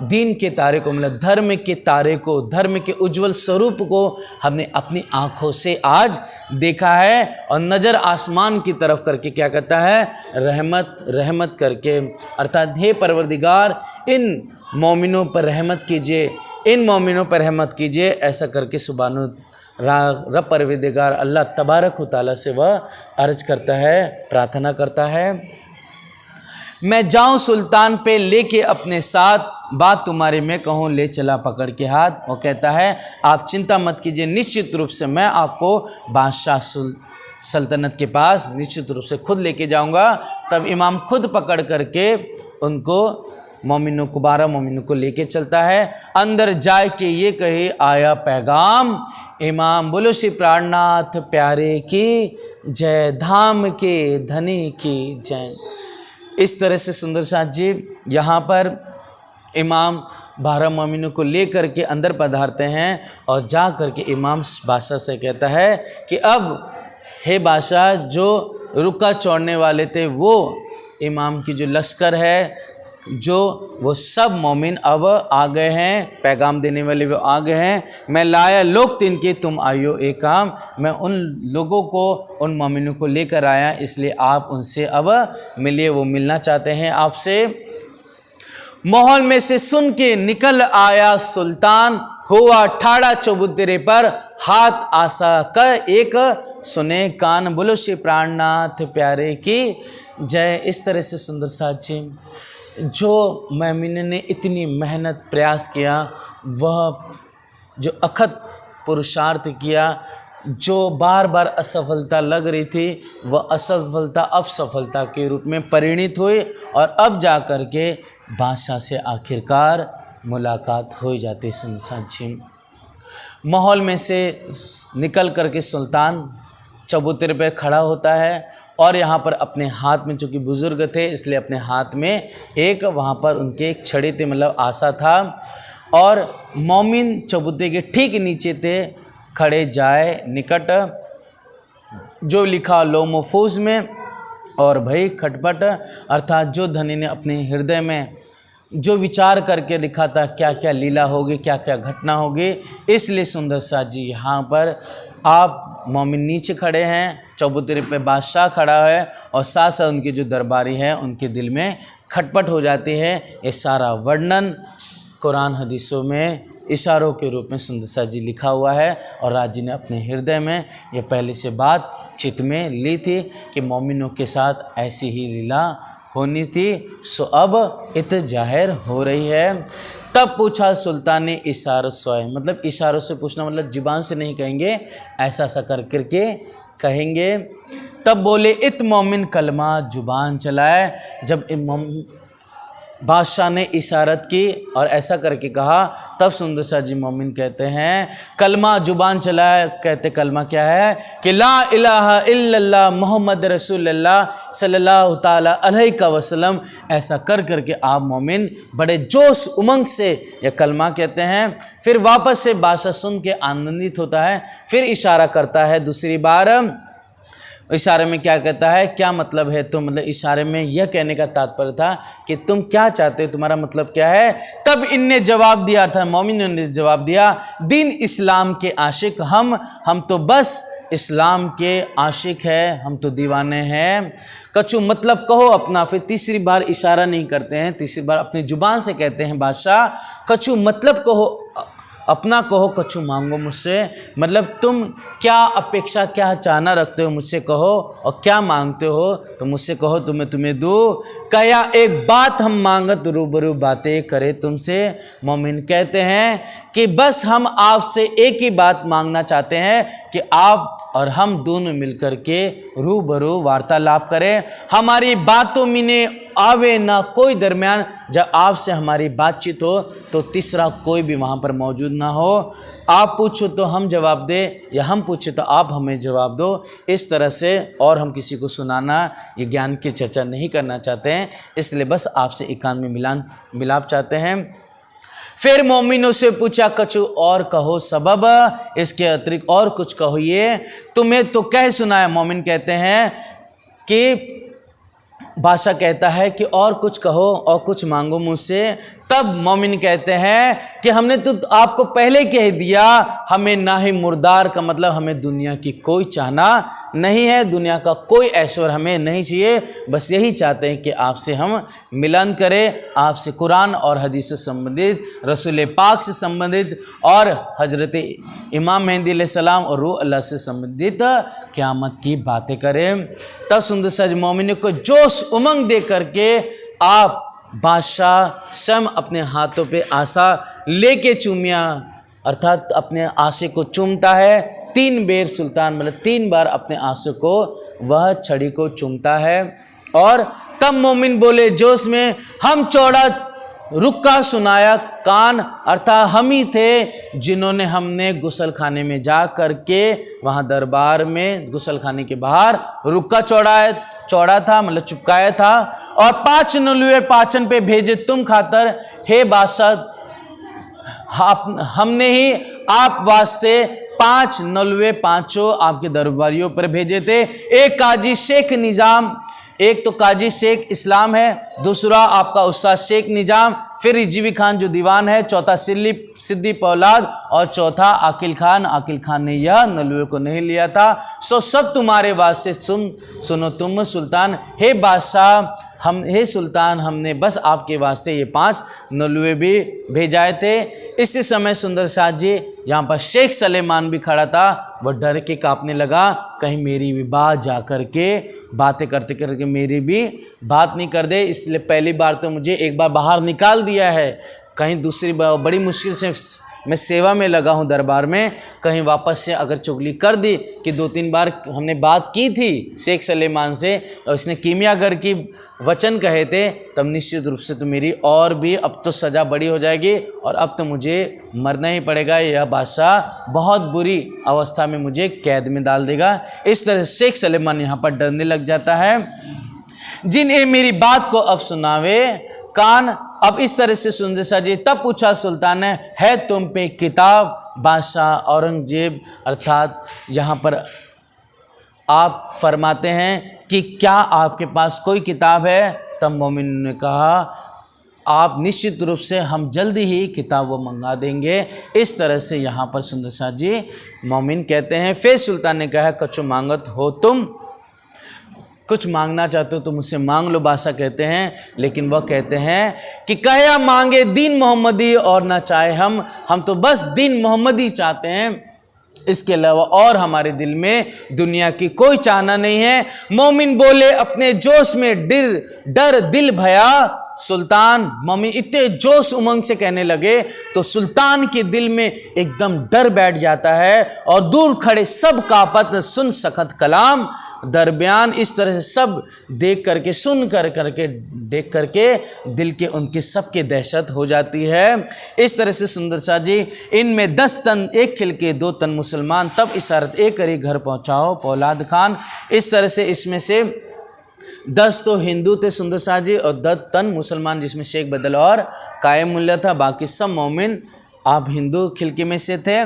दिन के तारे को, मतलब धर्म के तारे को, धर्म के उज्जवल स्वरूप को हमने अपनी आँखों से आज देखा है। और नज़र आसमान की तरफ करके क्या कहता है, रहमत रहमत करके, अर्थात हे परवरदिगार इन मोमिनों पर रहमत कीजिए, इन मोमिनों पर रहमत कीजिए। ऐसा करके सुभानु रब परवरदिगार अल्लाह तबारक व तआला से वह अर्ज करता है, प्रार्थना करता है। मैं जाऊं सुल्तान पे लेके अपने साथ, बात तुम्हारे में कहूँ ले चला पकड़ के हाथ। वो कहता है आप चिंता मत कीजिए, निश्चित रूप से मैं आपको बादशाह सल्तनत के पास निश्चित रूप से खुद लेके जाऊंगा। तब इमाम खुद पकड़ करके उनको मोमिनों को, 12 मोमिनों को लेके चलता है। अंदर जाए के ये कहे आया पैगाम इमाम, बोलो श्री प्राणनाथ प्यारे की जय, धाम के धनी की जय। इस तरह से सुंदर साथ जी यहाँ पर इमाम 12 मोमिनों को ले करके अंदर पधारते हैं और जा करके इमाम बादशाह से कहता है कि अब हे बादशाह, जो रुका चौड़ने वाले थे वो इमाम की जो लश्कर है, जो वो सब मोमिन अब आ गए हैं, पैगाम देने वाले वो आ गए हैं। मैं लाया लोग तिनके तुम आयो एक काम, मैं उन लोगों को, उन मोमिनों को लेकर आया, इसलिए आप उनसे अब मिलिए, वो मिलना चाहते हैं आपसे। माहौल में से सुन के निकल आया सुल्तान, हुआ ठाड़ा चबूतरे पर हाथ आसा कर एक सुने कान। बोलो श्री प्राणनाथ प्यारे की जय। इस तरह से सुंदर साथ जी, जो मोमिन ने इतनी मेहनत प्रयास किया, वह जो अखत पुरुषार्थ किया, जो बार बार असफलता लग रही थी, वह असफलता अब सफलता के रूप में परिणित हुई और अब जा कर के बादशाह से आखिरकार मुलाकात हो जाती। सुनसान जी, माहौल में से निकल कर के सुल्तान चबूतरे पर खड़ा होता है और यहाँ पर अपने हाथ में, चूँकि बुज़ुर्ग थे इसलिए अपने हाथ में एक, वहाँ पर उनके एक छड़ी थे, मतलब आसा था, और मोमिन चबूतरे के ठीक नीचे थे खड़े जाए निकट, जो लिखा लो महफूज में और भई खटपट, अर्थात जो धनी ने अपने हृदय में जो विचार करके लिखा था क्या क्या लीला होगी, क्या क्या घटना होगी। इसलिए सुंदर साथ जी यहाँ पर आप मोमिन नीचे खड़े हैं, चबूतरे पे बादशाह खड़ा है और साथ साथ उनके जो दरबारी हैं उनके दिल में खटपट हो जाती है। ये सारा वर्णन कुरान हदीसों में इशारों के रूप में सुंदर साथ जी लिखा हुआ है और राज जी ने अपने हृदय में ये पहले से बात चित्त में ली थी कि मोमिनों के साथ ऐसी ही लीला होनी थी, सो अब इत जाहिर हो रही है। तब पूछा सुल्तान ने इशारों से, मतलब इशारों से पूछना मतलब जुबान से नहीं कहेंगे, ऐसा ऐसा कर करके कहेंगे। तब बोले इत मोमिन कलमा, जुबान चलाए। जब बादशाह ने इशारत की और ऐसा करके कहा, तब सुंदर शाह जी मोमिन कहते हैं कलमा, जुबान चलाए। कहते कलमा क्या है कि ला इलाहा इल्लल्लाह मोहम्मद रसूलुल्लाह सल्लल्लाहु ताला अलैहि वसल्लम। ऐसा कर करके आप मोमिन बड़े जोश उमंग से यह कलमा कहते हैं। फिर वापस से बादशाह सुन के आनंदित होता है, फिर इशारा करता है दूसरी बार। इशारे में क्या कहता है, क्या मतलब है, तो मतलब इशारे में यह कहने का तात्पर्य था कि तुम क्या चाहते हो, तुम्हारा मतलब क्या है। तब इनने जवाब दिया, था मोमिनों ने जवाब दिया, दीन इस्लाम के आशिक हम तो बस इस्लाम के आशिक है, हम तो दीवाने हैं। कछु मतलब कहो अपना। फिर तीसरी बार इशारा नहीं करते हैं, तीसरी बार अपनी जुबान से कहते हैं बादशाह, कछु मतलब कहो अपना, कहो कछु मांगो मुझसे। मतलब तुम क्या अपेक्षा, क्या चाहना रखते हो मुझसे कहो, और क्या मांगते हो तो मुझसे कहो, तुम्हें दूँ। कया एक बात हम मांगत रूबरू बातें करे तुमसे। मोमिन कहते हैं कि बस हम आपसे एक ही बात मांगना चाहते हैं कि आप और हम दोनों मिलकर के रूबरू वार्तालाप करें। हमारी बातों में ने आवे ना कोई दरमियान, जब आपसे हमारी बातचीत हो तो तीसरा कोई भी वहाँ पर मौजूद ना हो। आप पूछो तो हम जवाब दे, या हम पूछे तो आप हमें जवाब दो, इस तरह से। और हम किसी को सुनाना, ये ज्ञान की चर्चा नहीं करना चाहते हैं, इसलिए बस आपसे एकांत में मिलाप चाहते हैं। फिर मोमिनों से पूछा कछु और कहो सबब, इसके अतिरिक्त और कुछ कहो, ये तुम्हें तो कह सुनाया। मोमिन कहते हैं कि बादशाह कहता है कि और कुछ कहो और कुछ मांगो मुझसे। तब मोमिन कहते हैं कि हमने तो आपको पहले कह दिया, हमें ना ही मुर्दार का मतलब हमें दुनिया की कोई चाहना नहीं है, दुनिया का कोई ऐश्वर्य हमें नहीं चाहिए, बस यही चाहते हैं कि आपसे हम मिलन करें, आपसे कुरान और हदीस से संबंधित, रसूल पाक से संबंधित और हजरत इमाम मेहदी अलैहिस्सलाम और रूह अल्लाह से संबंधित क़यामत की बातें करें। तब सुंदर सज मोमिन को जोश उमंग दे करके आप बादशाह स्वयं अपने हाथों पे आसा लेके चूमिया, अर्थात अपने आसे को चूमता है। 3 बेर सुल्तान मतलब 3 बार अपने आसे को वह छड़ी को चूमता है। और तब मोमिन बोले जोश में, हम चौड़ा रुक्का सुनाया कान, अर्थात हम ही थे जिन्होंने हमने गुसल खाने में जा करके वहाँ दरबार में गुसल खाने के बाहर रुक्का चौड़ा था, मतलब चिपकाया था। और 5 नलुए पाचन पे भेजे तुम खातर, हे बादशाह हमने ही आप वास्ते 5 नलुए पाँचों आपके दरबारियों पर भेजे थे। एक काजी शेख निज़ाम, एक तो काजी शेख इस्लाम है, दूसरा आपका उस्ताद शेख निजाम, फिर रिजवी खान जो दीवान है, चौथा सिद्दी पौलाद और चौथा आकिल खान। आकिल खान ने यह नलुए को नहीं लिया था। सो सब तुम्हारे वास्ते सुनो तुम सुल्तान, हे बादशाह हे सुल्तान, हमने बस आपके वास्ते ये 5 नलुए भी भेजाए थे। इसी समय सुंदर शाह जी यहाँ पर शेख सलेमान भी खड़ा था, वह डर के कांपने लगा, कहीं मेरी भी बात जा कर के बातें करते करके मेरी भी बात नहीं कर दे, इसलिए पहली बार तो मुझे एक बार बाहर निकाल दिया है, कहीं दूसरी बार बड़ी मुश्किल से मैं सेवा में लगा हूँ दरबार में, कहीं वापस से अगर चुगली कर दी कि 2-3 बार हमने बात की थी शेख सलेमान से और इसने कीमियागर की वचन कहे थे, तब निश्चित रूप से तो मेरी और भी अब तो सज़ा बड़ी हो जाएगी और अब तो मुझे मरना ही पड़ेगा, यह बादशाह बहुत बुरी अवस्था में मुझे कैद में डाल देगा। इस तरह शेख सलेमान यहाँ पर डरने लग जाता है। जिन्हें मेरी बात को अब सुनावे कान। अब इस तरह से सुंदर शाह जी, तब पूछा सुल्तान ने, है तुम पे किताब? बादशाह औरंगजेब अर्थात यहाँ पर आप फरमाते हैं कि क्या आपके पास कोई किताब है? तब मोमिन ने कहा, आप निश्चित रूप से हम जल्दी ही किताब वो मंगा देंगे। इस तरह से यहाँ पर सुंदर शाह जी मोमिन कहते हैं। फिर सुल्तान ने कहा, कछु मांगत हो तुम, कुछ मांगना चाहते हो तो मुझसे मांग लो, बादशाह कहते हैं। लेकिन वह कहते हैं कि कया मांगे दीन मोहम्मदी और ना चाहे हम तो बस दीन मोहम्मदी चाहते हैं, इसके अलावा और हमारे दिल में दुनिया की कोई चाहना नहीं है। मोमिन बोले अपने जोश में डर दिल भया, सुल्तान, मोमिन इतने जोश उमंग से कहने लगे तो सुल्तान के दिल में एकदम डर बैठ जाता है और दूर खड़े सब कापत सुन सखत कलाम दरमियान। इस तरह से सब देख करके सुन करके देख करके दिल के उनके सबके दहशत हो जाती है। इस तरह से सुंदर शाह जी, इनमें 10 तन एक खिल के 2 तन मुसलमान, तब इशारत एक करी घर पहुँचाओ पौलाद खान। इस तरह से इसमें से 10 तो हिंदू थे सुंदर शाह जी और 10 तन मुसलमान, जिसमें शेख बदल और कायम मुल्ला था, बाकी सब मोमिन आप हिंदू खिलके में से थे।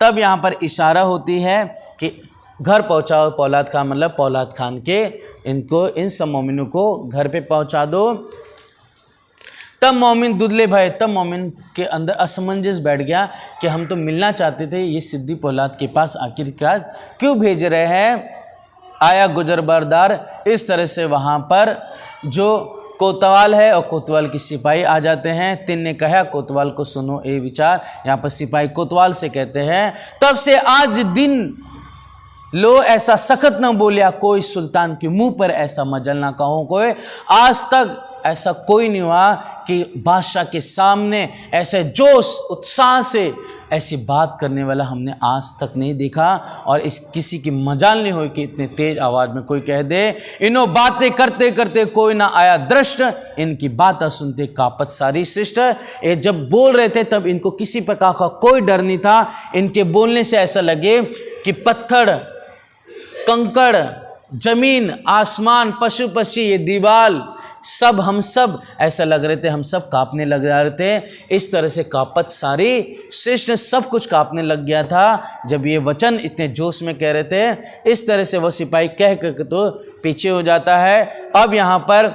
तब यहाँ पर इशारा होती है कि घर पहुँचाओ पौलाद खान, मतलब पौलाद खान के इनको इन सब मोमिनों को घर पे पहुँचा दो। तब मोमिन दुदले भाई, तब मोमिन के अंदर असमंजस बैठ गया कि हम तो मिलना चाहते थे, ये सिद्दी पौलाद के पास आखिरकार क्यों भेज रहे हैं। आया गुजर बरदार। इस तरह से वहाँ पर जो कोतवाल है और कोतवाल की सिपाही आ जाते हैं। तिन ने कहा कोतवाल को सुनो ए विचार। यहाँ पर सिपाही कोतवाल से कहते हैं, तब से आज दिन लो ऐसा सख्त न बोलिया कोई, सुल्तान के मुंह पर ऐसा मजल ना कहो कोई। आज तक ऐसा कोई नहीं हुआ कि बादशाह के सामने ऐसे जोश उत्साह से ऐसी बात करने वाला हमने आज तक नहीं देखा, और इस किसी की मजाल नहीं हुई कि इतने तेज आवाज़ में कोई कह दे। इन्हों बातें करते करते कोई ना आया दृष्ट, इनकी बातें सुनते कापत सारी सृष्ट। ये जब बोल रहे थे तब इनको किसी प्रकार का कोई डर नहीं था। इनके बोलने से ऐसा लगे कि पत्थर, कंकड़, जमीन, आसमान, पशु पक्षी, ये दीवार सब, हम सब ऐसा लग रहे थे, हम सब कांपने लग रहे थे। इस तरह से कापत सारी सृष्टि, सब कुछ कांपने लग गया था जब ये वचन इतने जोश में कह रहे थे। इस तरह से वो सिपाही कह कर तो पीछे हो जाता है। अब यहाँ पर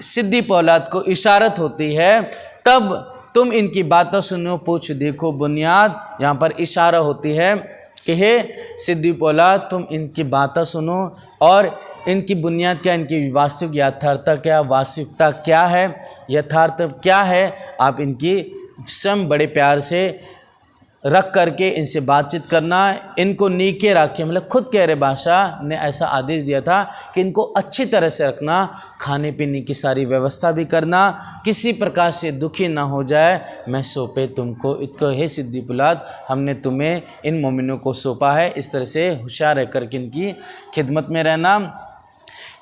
सिद्दी पौलाद को इशारत होती है, तब तुम इनकी बातें सुनो पूछ देखो बुनियाद। यहाँ पर इशारा होती है कि हे सिद्दी पौलाद, तुम इनकी बातें सुनो और इनकी बुनियाद क्या, इनकी वास्तविक यथार्थता क्या, वास्तविकता क्या है, यथार्थ क्या है, आप इनकी स्वयं बड़े प्यार से रख करके इनसे बातचीत करना। इनको नीके रखें, मतलब खुद कह रहे बादशाह ने ऐसा आदेश दिया था कि इनको अच्छी तरह से रखना, खाने पीने की सारी व्यवस्था भी करना, किसी प्रकार से दुखी ना हो जाए। मैं सौंपे तुमको इनको, हे सिद्दी पौलाद, हमने तुम्हें इन मोमिनों को सौंपा है। इस तरह से होशियार रह करके इनकी खिदमत में रहना।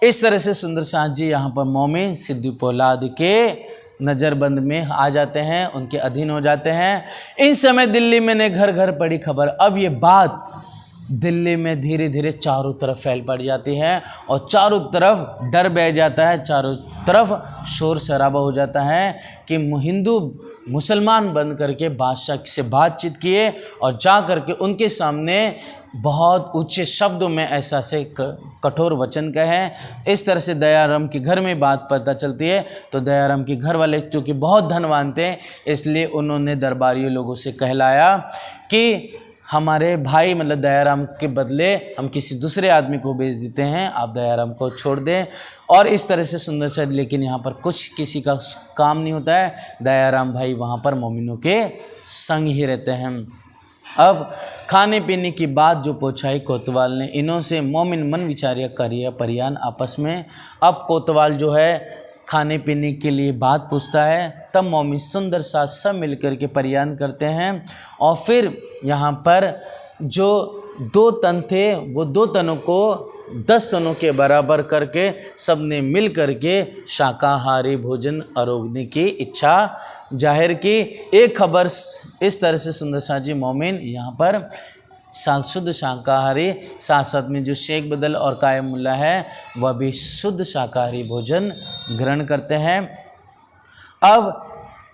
इस तरह से सुंदर शाह जी यहाँ पर मोमिन सिद्दी पौलाद के नज़रबंद में आ जाते हैं, उनके अधीन हो जाते हैं। इन समय दिल्ली में ने घर घर पड़ी खबर। अब ये बात दिल्ली में धीरे धीरे चारों तरफ फैल पड़ जाती है और चारों तरफ डर बैठ जाता है, चारों तरफ शोर शराबा हो जाता है कि हिंदू मुसलमान बंद करके बादशाह से बातचीत किए और जा करके उनके सामने बहुत ऊंचे शब्दों में ऐसा से कठोर वचन कहे। इस तरह से दयाराम के घर में बात पता चलती है तो दयाराम के घर वाले क्योंकि बहुत धनवान थे, इसलिए उन्होंने दरबारियों लोगों से कहलाया कि हमारे भाई मतलब दयाराम के बदले हम किसी दूसरे आदमी को भेज देते हैं, आप दयाराम को छोड़ दें। और इस तरह से सुंदर शाह, लेकिन यहाँ पर कुछ किसी का काम नहीं होता है, दयाराम भाई वहाँ पर मोमिनों के संग ही रहते हैं। अब खाने पीने की बात जो पहुँचाई कोतवाल ने, इन्हों से मोमिन मन विचारिया करिया परियान आपस में। अब कोतवाल जो है खाने पीने के लिए बात पूछता है, तब मोमिन सुंदर शाह सब मिलकर के परियान करते हैं। और फिर यहाँ पर जो 2 तन थे वो 2 तनों को 10 तनों के बराबर करके सब ने मिल करके शाकाहारी भोजन आरोगने की इच्छा जाहिर की। एक खबर इस तरह से सुंदर शाह जी मोमिन यहाँ पर शुद्ध शाकाहारी, साथ साथ में जो शेख बदल और कायम मुल्ला है वह भी शुद्ध शाकाहारी भोजन ग्रहण करते हैं। अब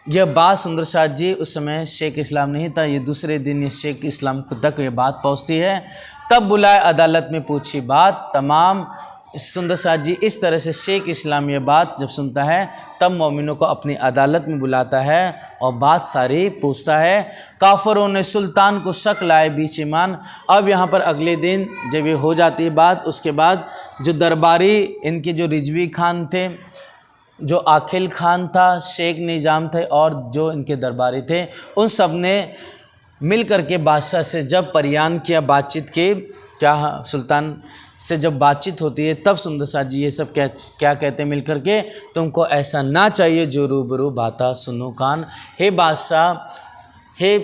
यह बात सुंदर शाह जी, उस समय शेख इस्लाम नहीं था, ये दूसरे दिन ये शेख इस्लाम तक ये बात पहुंचती है। तब बुलाए अदालत में पूछी बात तमाम। सुंदर शाह जी इस तरह से शेख इस्लाम ये बात जब सुनता है तब मोमिनों को अपनी अदालत में बुलाता है और बात सारी पूछता है। काफरों ने सुल्तान को शक लाए बीच ईमान। अब यहाँ पर अगले दिन जब ये हो जाती है बात, उसके बाद जो दरबारी इनके जो रिजवी खान थे, जो आखिल खान था, शेख निज़ाम थे और जो इनके दरबारी थे, उन सब ने मिल कर के बादशाह से जब परियान किया, बातचीत की, क्या सुल्तान से जब बातचीत होती है तब सुंदर शाह जी ये सब क्या कहते हैं मिल कर के, तुमको ऐसा ना चाहिए जो रूबरू बाता सुनो कान। हे बादशाह, हे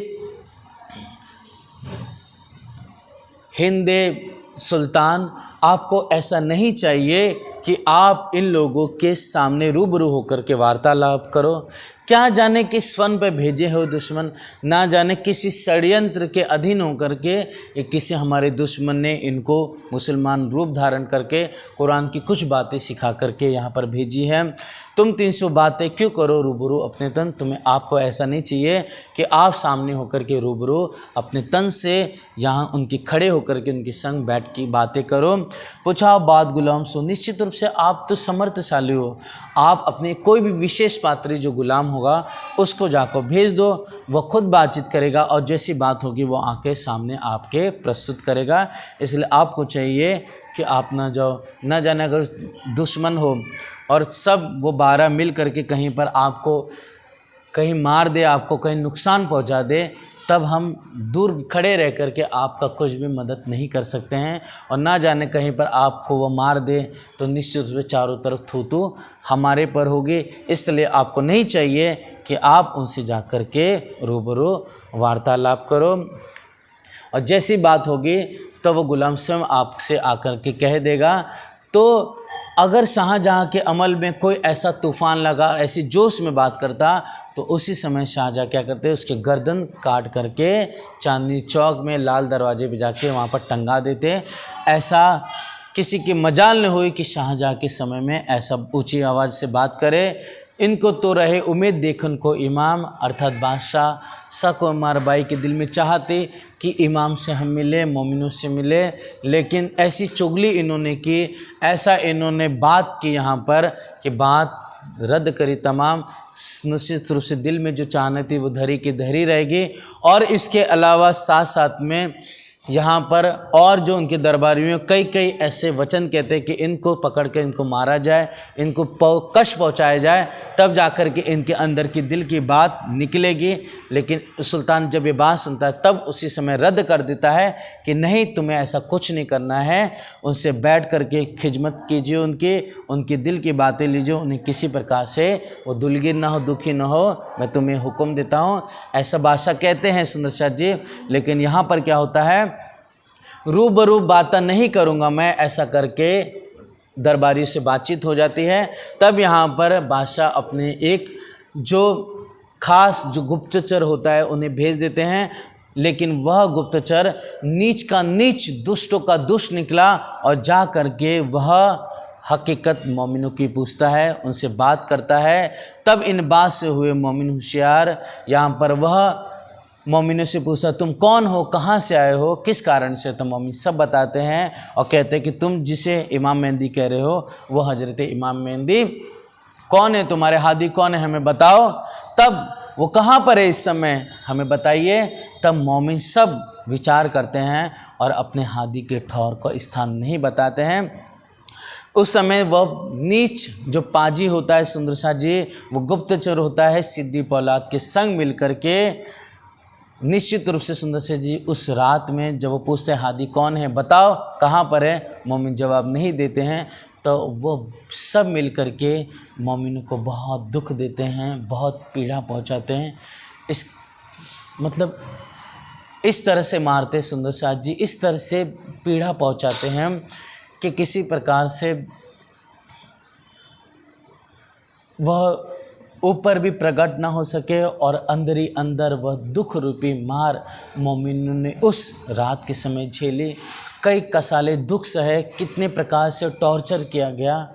हिंदे सुल्तान, आपको ऐसा नहीं चाहिए कि आप इन लोगों के सामने रूबरू होकर के वार्तालाप करो। क्या जाने किस फन पे भेजे हो दुश्मन, ना जाने किसी षड्यंत्र के अधीन होकर के या किसी हमारे दुश्मन ने इनको मुसलमान रूप धारण करके कुरान की कुछ बातें सिखा करके यहाँ पर भेजी है। तुम 300 बातें क्यों करो रूबरू अपने तन, तुम्हें आपको ऐसा नहीं चाहिए कि आप सामने होकर के रूबरू अपने तन से यहाँ उनकी खड़े होकर के उनके संग बैठ की बातें करो। पूछा बात गुलाम सो, निश्चित रूप से आप तो समर्थशाली हो, आप अपने कोई भी विशेष पात्री जो गुलाम होगा उसको जाकर भेज दो, वह खुद बातचीत करेगा और जैसी बात होगी वो आके सामने आपके प्रस्तुत करेगा। इसलिए आपको चाहिए कि आप ना जाओ, ना जाने अगर दुश्मन हो और सब वो 12 मिल करके कहीं पर आपको कहीं मार दे, आपको कहीं नुकसान पहुंचा दे, तब हम दूर खड़े रह कर के आपका कुछ भी मदद नहीं कर सकते हैं। और ना जाने कहीं पर आपको वो मार दे तो निश्चित रूप से चारों तरफ थूथू हमारे पर होगी। इसलिए आपको नहीं चाहिए कि आप उनसे जा कर के रूबरू वार्तालाप करो। और जैसी बात होगी तो वो गुलाम स्वयं आपसे आकर के कह देगा। तो अगर शाहजहाँ के अमल में कोई ऐसा तूफ़ान लगा, ऐसी जोश में बात करता, तो उसी समय शाहजहाँ क्या करते, उसके गर्दन काट करके चांदनी चौक में लाल दरवाजे पे जाके वहाँ पर टंगा देते। ऐसा किसी की मजाल न हुई कि शाहजहाँ के समय में ऐसा ऊंची आवाज़ से बात करे। इनको तो रहे उम्मीद देखन को इमाम, अर्थात बादशाह शक उमर बाई के दिल में चाहते कि इमाम से हम मिले, मोमिनों से मिले, लेकिन ऐसी चुगली इन्होंने की, ऐसा इन्होंने बात की यहाँ पर कि बात रद्द करी तमाम। निश्चित रूप से दिल में जो चाहना थी वो धरी की धरी रहेगी। और इसके अलावा साथ साथ में यहाँ पर और जो उनके दरबारियों कई ऐसे वचन कहते हैं कि इनको पकड़ के इनको मारा जाए, इनको कष्ट पहुँचाया जाए, तब जाकर के इनके अंदर की दिल की बात निकलेगी। लेकिन सुल्तान जब ये बात सुनता है तब उसी समय रद्द कर देता है कि नहीं, तुम्हें ऐसा कुछ नहीं करना है। उनसे बैठ कर के खिदमत कीजिए, उनकी दिल की बातें लीजिए, उन्हें किसी प्रकार से वो दुलगिर ना हो, दुखी ना हो, मैं तुम्हें हुक्म देता हूँ। ऐसा बादशाह कहते हैं सुंदर शाह जी। लेकिन यहाँ पर क्या होता है, रूबरू बातें नहीं करूँगा मैं, ऐसा करके दरबारी से बातचीत हो जाती है। तब यहाँ पर बादशाह अपने एक जो खास जो गुप्तचर होता है उन्हें भेज देते हैं। लेकिन वह गुप्तचर नीच का नीच, दुष्टों का दुष्ट निकला और जा करके वह हकीकत मोमिनों की पूछता है, उनसे बात करता है। तब इन बात से हुए मोमिन होशियार। यहाँ पर वह मोमिनों से पूछता, तुम कौन हो, कहाँ से आए हो, किस कारण से। तो मोमिन सब बताते हैं और कहते हैं कि तुम जिसे इमाम मेहंदी कह रहे हो वो हजरत इमाम मेहंदी। कौन है तुम्हारे हादी, कौन है, हमें बताओ। तब वो कहाँ पर है इस समय, हमें बताइए। तब मोमिन सब विचार करते हैं और अपने हादी के ठौर को स्थान नहीं बताते हैं। उस समय वह नीच जो पाजी होता है सुंदर शाह जी, वो गुप्तचर होता है, सिद्दी पौलाद के संग मिल कर के निश्चित रूप से सुंदर शाह जी उस रात में जब वो पूछते हैं हादी कौन है, बताओ कहाँ पर है, मोमिन जवाब नहीं देते हैं। तो वो सब मिल कर के मोमिन को बहुत दुख देते हैं, बहुत पीड़ा पहुँचाते हैं। इस तरह से मारते सुंदर शाह जी, इस तरह से पीड़ा पहुँचाते हैं कि किसी प्रकार से वह ऊपर भी प्रकट ना हो सके और अंदर ही अंदर वह दुख रूपी मार मोमिनों ने उस रात के झेली। झेली कई कसाले दुख सहे, कितने प्रकार से टॉर्चर किया गया,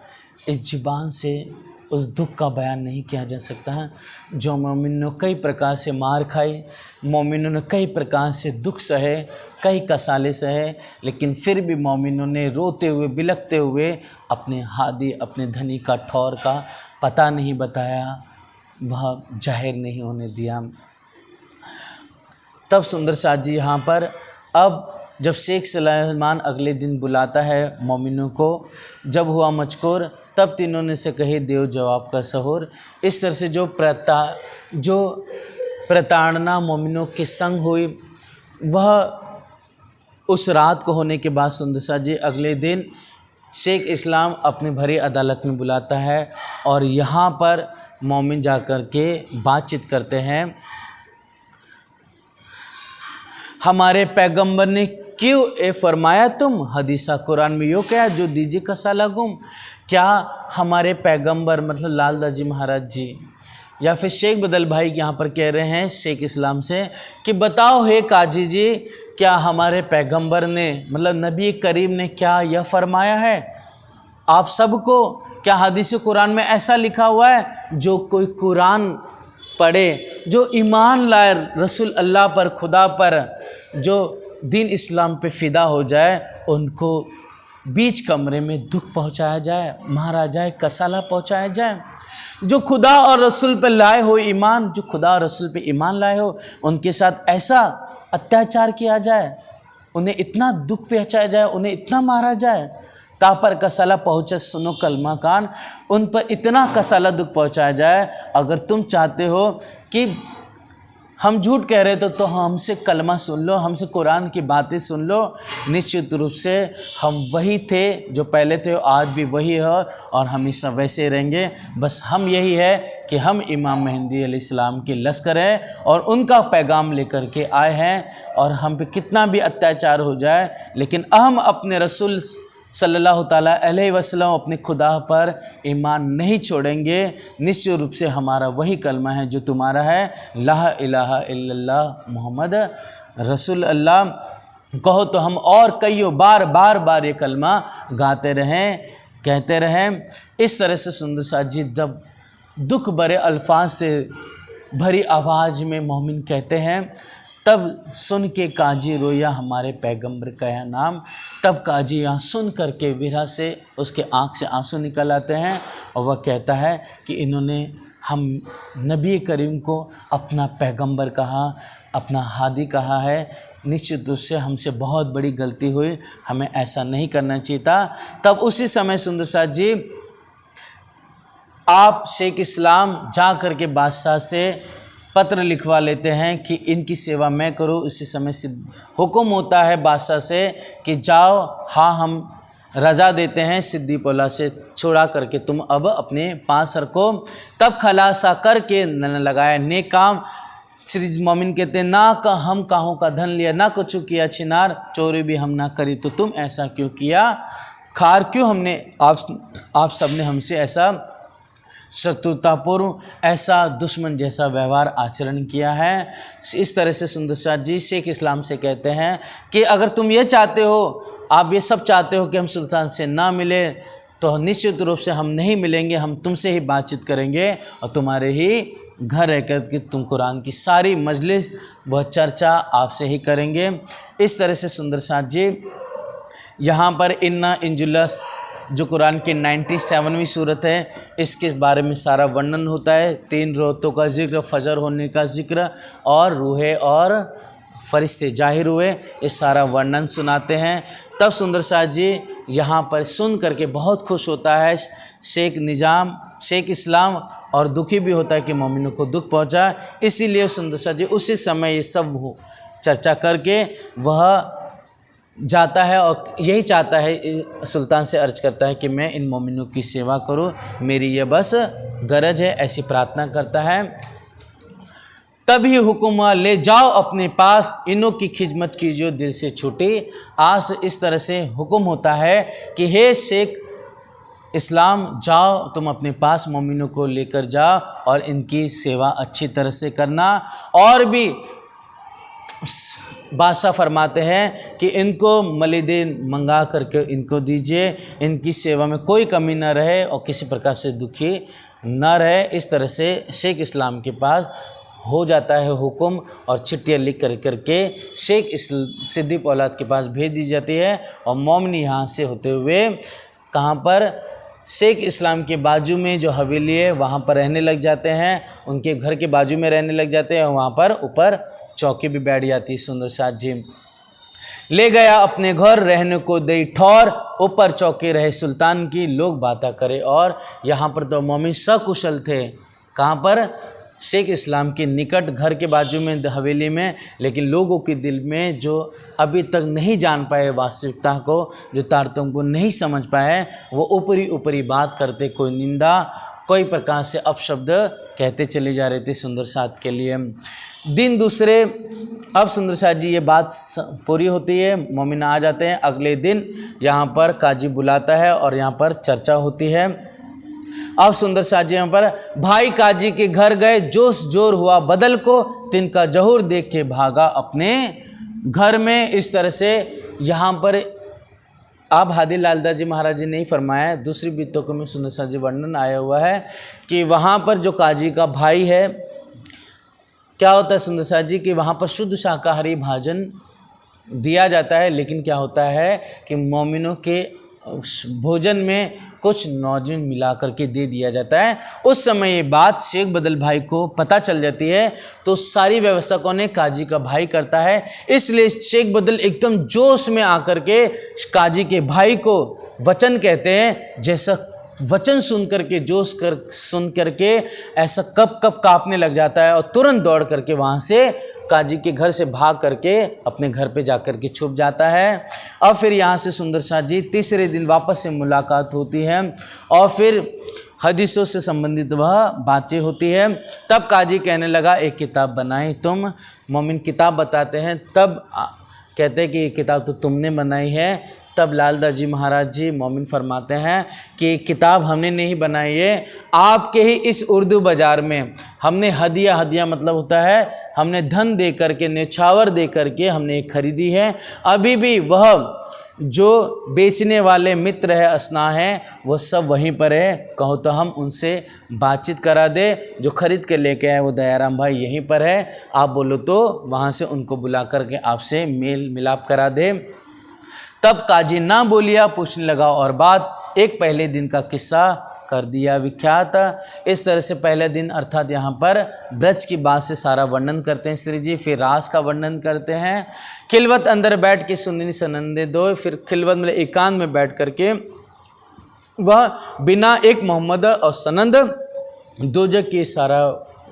इस ज़ुबान से उस दुख का बयान नहीं किया जा सकता है। जो मोमिनों ने कई प्रकार से मार खाई, मोमिनों ने कई प्रकार से दुख सहे, कई कसाले सहे, लेकिन फिर भी मोमिनों ने रोते हुए बिलखते हुए अपने हादी, अपने धनी का ठौर का पता नहीं बताया, वह जाहिर नहीं होने दिया। तब सुंदर शाह जी यहाँ पर अब जब शेख सुलेमान अगले दिन बुलाता है मोमिनों को, जब हुआ मचकोर तब तीनों ने से कहे देव जवाब का सहूर। इस तरह से जो प्रताड़ना मोमिनों के संग हुई, वह उस रात को होने के बाद सुंदर शाह जी अगले दिन शेख इस्लाम अपनी भरी अदालत में बुलाता है और यहाँ पर मोमिन जाकर के बातचीत करते हैं। हमारे पैगंबर ने क्यों ए फरमाया तुम, हदीसा कुरान में यो क्या जो दीजिए कसाला गुम। क्या हमारे पैगंबर मतलब लाल दास जी महाराज जी या फिर शेख बदल भाई यहाँ पर कह रहे हैं शेख इस्लाम से कि बताओ हे काजी जी, क्या हमारे पैगंबर ने मतलब नबी करीम ने क्या यह फरमाया है आप सबको? क्या हदीस कुरान में ऐसा लिखा हुआ है जो कोई कुरान पढ़े, जो ईमान लाए रसूल अल्लाह पर, खुदा पर, जो दीन इस्लाम पे फ़िदा हो जाए, उनको बीच कमरे में दुख पहुंचाया जाए, मारा जाए, कसाला पहुंचाया जाए? जो खुदा और रसूल पे लाए हो ईमान, जो खुदा और रसूल पे ईमान लाए हो, उनके साथ ऐसा अत्याचार किया जाए, उन्हें इतना दुख पहुंचाया जाए, उन्हें इतना मारा जाए, तापर कसाला पहुँचे सुनो कलमा कान, उन पर इतना कसाला दुख पहुँचाया जाए। अगर तुम चाहते हो कि हम झूठ कह रहे तो हमसे कलमा सुन लो, हमसे कुरान की बातें सुन लो। निश्चित रूप से हम वही थे जो पहले थे, आज भी वही है और हमेशा वैसे रहेंगे। बस हम यही है कि हम इमाम मेहंदी अलैहिस्सलाम के लश्कर हैं और उनका पैगाम लेकर के आए हैं। और हम पे कितना भी अत्याचार हो जाए, लेकिन हम अपने रसूल सल्लल्लाहु ताला अलैहि वसल्लम अपने खुदा पर ईमान नहीं छोड़ेंगे। निश्चित रूप से हमारा वही कलमा है जो तुम्हारा है, ला इलाहा इल्लल्लाह मुहम्मद रसूल अल्लाह। कहो तो हम और कईयों बार ये कलमा गाते रहें, कहते रहें। इस तरह से सुंदर शाह जी जब दुख भरे अल्फाज से भरी आवाज़ में मोमिन कहते हैं, तब सुन के काजी रोया हमारे पैगंबर का यह नाम। तब काजी यहाँ सुन कर के विरह से उसके आँख से आंसू निकल आते हैं और वह कहता है कि इन्होंने हम नबी करीम को अपना पैगंबर कहा, अपना हादी कहा है। निश्चित रूप से हमसे बहुत बड़ी गलती हुई, हमें ऐसा नहीं करना चाहिए था। तब उसी समय सुंदर शाह जी आप शेख इस्लाम जा कर के बादशाह से पत्र लिखवा लेते हैं कि इनकी सेवा मैं करूं। इसी समय से हुक्म होता है बादशाह से कि जाओ, हाँ हम रज़ा देते हैं, सिद्दी पौला से छोड़ा करके तुम अब अपने पास रखो। तब खलासा करके न लगाया नेक काम। श्री मोमिन कहते हैं ना का हम काहों का धन लिया, ना कुछ किया छिनार, चोरी भी हम ना करी तो तुम ऐसा क्यों किया, खार क्यों हमने आप सब ने हमसे ऐसा शत्रुतापूर्व, ऐसा दुश्मन जैसा व्यवहार आचरण किया है। इस तरह से सुंदर शाह जी शेख इस्लाम से कहते हैं कि अगर तुम ये चाहते हो, आप ये सब चाहते हो कि हम सुल्तान से ना मिले, तो निश्चित रूप से हम नहीं मिलेंगे। हम तुमसे ही बातचीत करेंगे और तुम्हारे ही घर रहकर कि तुम कुरान की सारी मजलिस व चर्चा आपसे ही करेंगे। इस तरह से सुंदर शाह जी यहाँ पर इन्ना इंजुलस जो कुरान की 97वीं सूरत है, इसके बारे में सारा वर्णन होता है। 3 रोतों का जिक्र, फजर होने का जिक्र और रूहे और फरिश्ते जाहिर हुए, ये सारा वर्णन सुनाते हैं। तब सुंदर शाह जी यहाँ पर सुन करके बहुत खुश होता है शेख इस्लाम और दुखी भी होता है कि मोमिनों को दुख पहुँचा। इसीलिए सुंदर शाह जी उसी समय ये सब चर्चा करके वह जाता है और यही चाहता है, सुल्तान से अर्ज करता है कि मैं इन मोमिनों की सेवा करूं, मेरी ये बस गरज है, ऐसी प्रार्थना करता है। तभी हुक्म ले जाओ अपने पास, इनों की खिदमत कीजिए दिल से छूटी आस। इस तरह से हुक्म होता है कि हे शेख इस्लाम, जाओ तुम अपने पास मोमिनों को लेकर जाओ और इनकी सेवा अच्छी तरह से करना। और भी बादशाह फरमाते हैं कि इनको मलिदे मंगा करके इनको दीजिए, इनकी सेवा में कोई कमी न रहे और किसी प्रकार से दुखी न रहे। इस तरह से शेख इस्लाम के पास हो जाता है हुक्म और चिट्ठियाँ लिख करके शेख सिद्दी औलाद के पास भेज दी जाती है। और मोमिन यहाँ से होते हुए कहाँ पर, शेख इस्लाम के बाजू में जो हवेली है वहाँ पर रहने लग जाते हैं, उनके घर के बाजू में रहने लग जाते हैं। वहाँ पर ऊपर चौकी भी बैठ जाती। सुंदर शाह जी ले गया अपने घर, रहने को दई ठौर, ऊपर चौकी रहे सुल्तान की, लोग बातें करे। और यहाँ पर तो मोमिन सकुशल थे। कहाँ पर? शेख इस्लाम के निकट घर के बाजू में हवेली में, लेकिन लोगों के दिल में जो अभी तक नहीं जान पाए वास्तविकता को, जो तारतम्य को नहीं समझ पाए, वो ऊपरी ऊपरी बात करते, कोई निंदा, कोई प्रकार से अपशब्द कहते चले जा रहे थे सुंदर साथ के लिए। दिन दूसरे, अब सुंदर साथ जी ये बात पूरी होती है, मोमिन आ जाते हैं। अगले दिन यहाँ पर काजी बुलाता है और यहाँ पर चर्चा होती है। अब सुंदर साथ जी यहाँ पर भाई काजी के घर गए, जोश जोर हुआ बदल को, तिनका जहूर देख के भागा अपने घर में। इस तरह से यहाँ पर आप हादी लालदास जी महाराज जी ने ही फरमाया, दूसरी बीतों में सुंदर साथ जी वर्णन आया हुआ है कि वहाँ पर जो काजी का भाई है, क्या होता है सुंदर साथ जी कि वहाँ पर शुद्ध शाकाहारी भोजन दिया जाता है, लेकिन क्या होता है कि मोमिनों के भोजन में कुछ नौजन मिला करके दे दिया जाता है। उस समय ये बात शेख बदल भाई को पता चल जाती है, तो सारी व्यवस्था कौन है, काजी का भाई करता है। इसलिए शेख बदल एकदम जोश में आकर के काजी के भाई को वचन कहते हैं। जैसा वचन सुन करके सुन करके ऐसा कप कप कांपने लग जाता है और तुरंत दौड़ करके वहाँ से काजी के घर से भाग करके अपने घर पे जा कर के छुप जाता है। और फिर यहाँ से सुंदर साथ जी तीसरे दिन वापस से मुलाकात होती है और फिर हदीसों से संबंधित वह बातें होती है। तब काजी कहने लगा, एक किताब बनाई तुम। मोमिन किताब बताते हैं, तब कहते हैं कि ये किताब तो तुमने बनाई है। तब लालदास जी महाराज जी मोमिन फरमाते हैं कि किताब हमने नहीं बनाई है, आपके ही इस उर्दू बाज़ार में हमने हदिया मतलब होता है हमने धन दे करके, न्यौछावर दे करके हमने खरीदी है। अभी भी वह जो बेचने वाले मित्र है, असना है, वो सब वहीं पर है। कहो तो हम उनसे बातचीत करा दे। जो खरीद के लेके आए वो दयाराम भाई यहीं पर है, आप बोलो तो वहाँ से उनको बुला करके आपसे मेल मिलाप करा दे। तब काजी ना बोलिया, पूछने लगा और बात। एक पहले दिन का किस्सा कर दिया विख्यात। इस तरह से पहले दिन अर्थात यहाँ पर ब्रज की बात से सारा वर्णन करते हैं श्री जी। फिर रास का वर्णन करते हैं। खिलवत अंदर बैठ के सुननी सनंदे दो। फिर खिलवत मतलब एकांत में बैठ करके वह बिना एक मोहम्मद और सनंद दो जग के सारा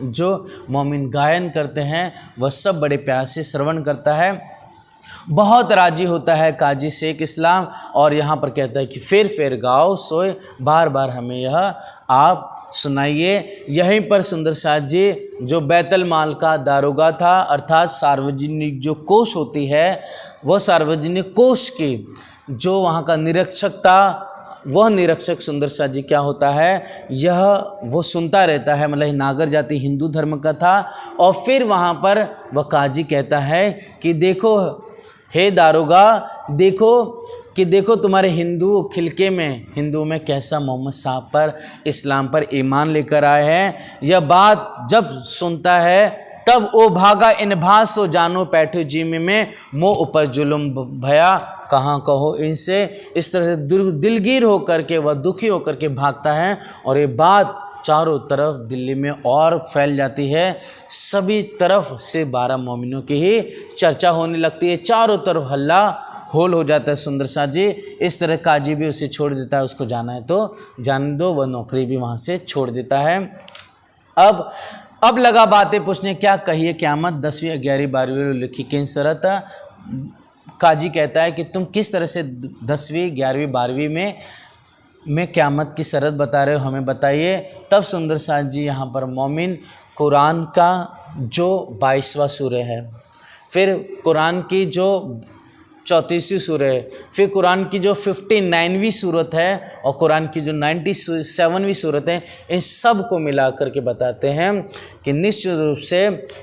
जो मोमिन गायन करते हैं वह सब बड़े प्यार से श्रवण करता है। बहुत राजी होता है काजी शेख इस्लाम और यहाँ पर कहता है कि फिर गाओ सोए, बार बार हमें यह आप सुनाइए। यहीं पर सुंदर साथ जी जो बैतुल माल का दारोगा था, अर्थात सार्वजनिक जो कोष होती है, वह सार्वजनिक कोष की जो वहाँ का निरीक्षक था, वह निरीक्षक सुंदर साथ जी क्या होता है, यह वो सुनता रहता है। मतलब नागर जाति हिंदू धर्म का था। और फिर वहाँ पर वह काजी कहता है कि देखो हे दारोगा, देखो तुम्हारे हिंदू खिलके में, हिंदू में कैसा मोहम्मद साहब पर, इस्लाम पर ईमान लेकर आए हैं। यह बात जब सुनता है तब ओ भागा इन भास तो जानो पैठो जीम में, मोह ऊपर जुल्म भया कहाँ कहो इनसे। इस तरह से दिलगीर होकर के वह दुखी होकर के भागता है और ये बात चारों तरफ दिल्ली में और फैल जाती है। सभी तरफ से 12 मोमिनों की ही चर्चा होने लगती है। चारों तरफ हल्ला होल हो जाता है सुंदर साथ जी। इस तरह काजी भी उसे छोड़ देता है, उसको जाना है तो जाने दो, वह नौकरी भी वहाँ से छोड़ देता है। अब लगा बातें पूछने, क्या कहिए क़यामत 10वीं 11वीं 12वीं लिखी किन शरत। काजी कहता है कि तुम किस तरह से 10वीं 11वीं 12वीं में क़यामत की शरत बता रहे हो, हमें बताइए। तब सुंदर साथ जी यहाँ पर मोमिन कुरान का जो 22वां सूरह है, फिर कुरान की जो 34वीं सूरह है, फिर कुरान की जो 59वीं सूरत है और कुरान की जो 97वीं सूरत है, इन सब को मिला करके बताते हैं कि निश्चित रूप से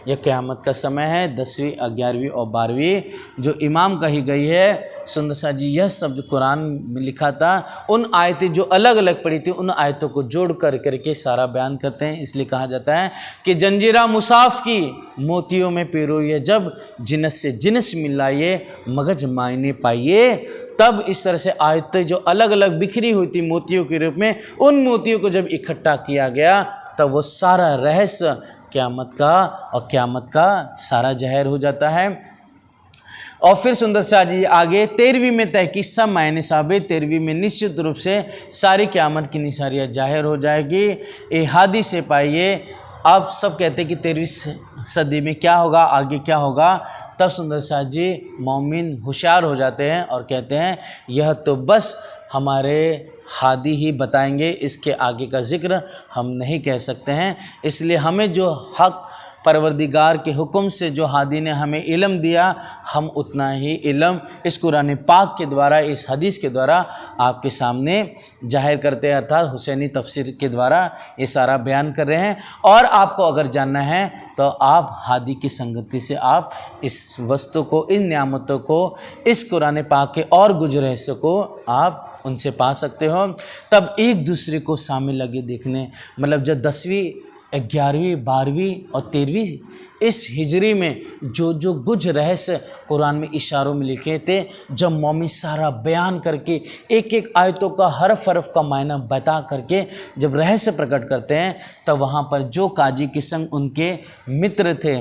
यह क़यामत का समय है। 10वीं 11वीं और 12वीं जो इमाम कही गई है, सुंदर साथ जी यह सब जो कुरान में लिखा था, उन आयतें जो अलग अलग पढ़ी थी, उन आयतों को जोड़ करके सारा बयान करते हैं। इसलिए कहा जाता है कि जंजीरा मुसाफ की मोतियों में पिरोइए, जब जिनस से जिनस मिलाइए मगज मायने पाइए। तब इस तरह से आयतें जो अलग अलग बिखरी हुई थी मोतियों के रूप में, उन मोतियों को जब इकट्ठा किया गया तब वो सारा रहस्य क़यामत का और क़यामत का सारा ज़ाहिर हो जाता है। और फिर सुंदर साथ जी आगे 13वीं में तहकीक सब मायने साबित, 13वीं में निश्चित रूप से सारी क़यामत की निशानियाँ जाहिर हो जाएगी। ए हादी से पाइए आप सब कहते हैं कि 13वीं सदी में क्या होगा, आगे क्या होगा, तब सुंदर शाह जी मोमिन होशियार हो जाते हैं और कहते हैं यह तो बस हमारे हादी ही बताएंगे, इसके आगे का जिक्र हम नहीं कह सकते हैं। इसलिए हमें जो हक परवरदिगार के हुक्म से जो हादी ने हमें इल्म दिया, हम उतना ही इल्म इस कुरान पाक के द्वारा, इस हदीस के द्वारा आपके सामने जाहिर करते हैं, अर्थात हुसैनी तफसीर के द्वारा ये सारा बयान कर रहे हैं। और आपको अगर जानना है तो आप हादी की संगति से आप इस वस्तु को, इन नियामतों को, इस कुरान पाक के और गुजरे हिस्सों को आप उनसे पा सकते हो। तब एक दूसरे को शामिल लगे देखने, मतलब जब 10वीं 11वीं 12वीं और 13वीं इस हिजरी में जो गुज रहस्य कुरान में इशारों में लिखे थे, जब मौमी सारा बयान करके एक एक आयतों का हरफ का मायना बता करके जब रहस्य प्रकट करते हैं, तब वहाँ पर जो काजी के संग उनके मित्र थे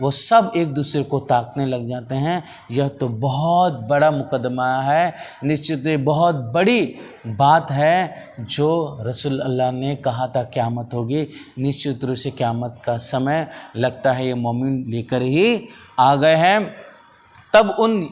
वो सब एक दूसरे को ताकने लग जाते हैं। यह तो बहुत बड़ा मुकदमा है, निश्चित बहुत बड़ी बात है जो रसूल अल्लाह ने कहा था क़यामत होगी। निश्चित रूप से क़यामत का समय लगता है ये मोमिन लेकर ही आ गए हैं। तब उन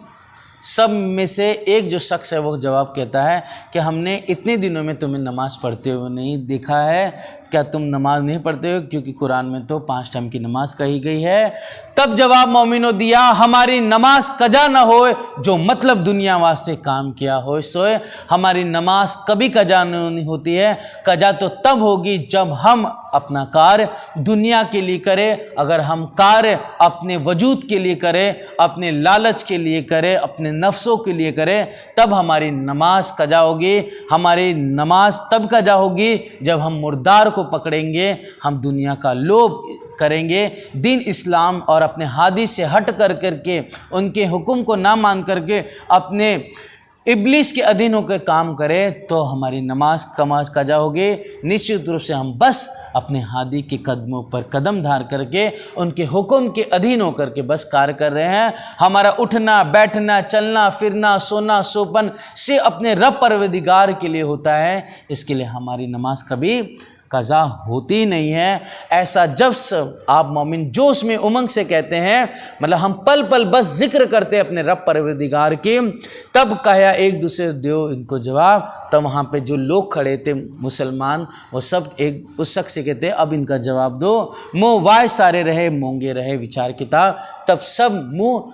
सब में से एक जो शख्स है वो जवाब कहता है कि हमने इतने दिनों में तुम्हें नमाज़ पढ़ते हुए नहीं देखा है, क्या तुम नमाज नहीं पढ़ते हो? क्योंकि कुरान में तो 5 टाइम की नमाज कही गई है। तब जवाब मोमिनो दिया, हमारी नमाज कजा न होए जो मतलब दुनिया वास्ते काम किया हो सोए। हमारी नमाज कभी कजा नहीं होती है, कजा तो तब होगी जब हम अपना कार्य दुनिया के लिए करें। अगर हम कार्य अपने वजूद के लिए करें, अपने लालच के लिए करें, अपने नफ्सों के लिए करें, तब हमारी नमाज कजा होगी। हमारी नमाज तब कजा होगी जब हम मुर्दार को पकड़ेंगे, हम दुनिया का लोभ करेंगे, दीन इस्लाम और अपने हादी से हट कर करके, उनके हुक्म को ना मान करके अपने इब्लिस के अधीन होकर काम करें, तो हमारी नमाज कजा होगी। निश्चित रूप से हम बस अपने हादी के कदमों पर कदम धार करके उनके हुक्म के अधीन होकर के बस कार्य कर रहे हैं। हमारा उठना बैठना चलना फिरना सोना सोपन से अपने रब परवरदिगार के लिए होता है। इसके लिए हमारी नमाज कभी कज़ा होती नहीं है। ऐसा जब सब आप मोमिन जोश में उमंग से कहते हैं, मतलब हम पल पल बस जिक्र करते हैं अपने रब परवरदिगार की, तब कहा एक दूसरे दो इनको जवाब। तब वहाँ पे जो लोग खड़े थे मुसलमान, वो सब एक उस शख्स से कहते हैं अब इनका जवाब दो। मुँह वाय सारे रहे मोंगे रहे विचार किताब। तब सब मुँह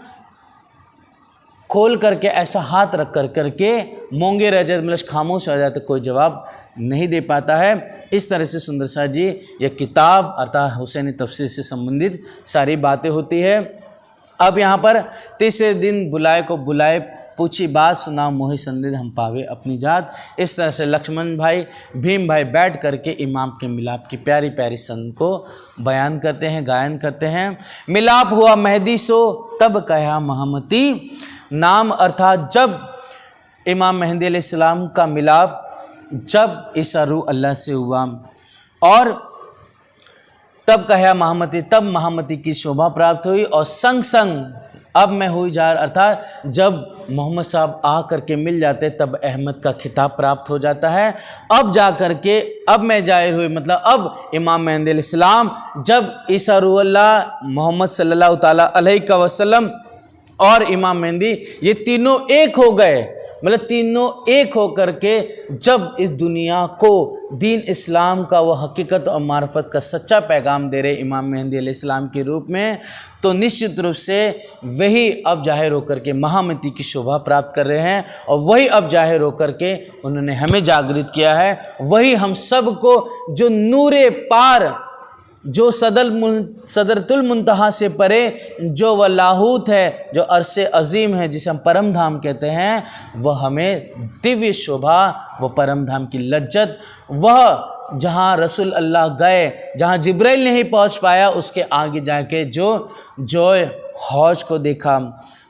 खोल करके ऐसा हाथ रख कर करके मोंगे रह जाते, मतलब खामोश हो जाते, कोई जवाब नहीं दे पाता है। इस तरह से सुंदर शाह जी यह किताब अर्थात हुसैनी तफसीर से संबंधित सारी बातें होती है। अब यहाँ पर तीसरे दिन बुलाए को बुलाए पूछी बात सुना मोहि संदेह हम पावे अपनी जात। इस तरह से लक्ष्मण भाई भीम भाई बैठ करके इमाम के मिलाप की प्यारी प्यारी सन को बयान करते हैं, गायन करते हैं। मिलाप हुआ मेहदी सो तब कहा महमती नाम, अर्थात जब इमाम मेहदी अलैहिस्सलाम का मिलाप जब ईसा रूह अल्लाह से हुआ और तब कहा महमती, तब महमती की शोभा प्राप्त हुई। और संग संग अब मैं हुई जा, अर्थात जब मोहम्मद साहब आ करके मिल जाते तब अहमद का खिताब प्राप्त हो जाता है। अब जा करके अब मैं जाहिर हुई, मतलब अब इमाम मेहदी अलैहिस्सलाम जब ईसा रूह अल्लाह मोहम्मद सल्लल्लाहु ताला अलैहि वसल्लम और इमाम मेहदी ये तीनों एक हो गए, मतलब तीनों एक हो करके जब इस दुनिया को दीन इस्लाम का वो हकीकत और मार्फत का सच्चा पैगाम दे रहे इमाम मेहदी अलैहिस्सलाम के रूप में, तो निश्चित रूप से वही अब जाहिर होकर के महामती की शोभा प्राप्त कर रहे हैं। और वही अब जाहिर होकर के उन्होंने हमें जागृत किया है। वही हम सब को जो नूरे पार, जो सदरतुल मुंतहा से परे, जो वह लाहूत है, जो अरसे अजीम है, जिसे हम परम धाम कहते हैं, वह हमें दिव्य शोभा, वह परम धाम की लज्जत, वह जहाँ रसूल अल्लाह गए, जहाँ जिब्राइल नहीं पहुँच पाया, उसके आगे जाके जो हौज को देखा,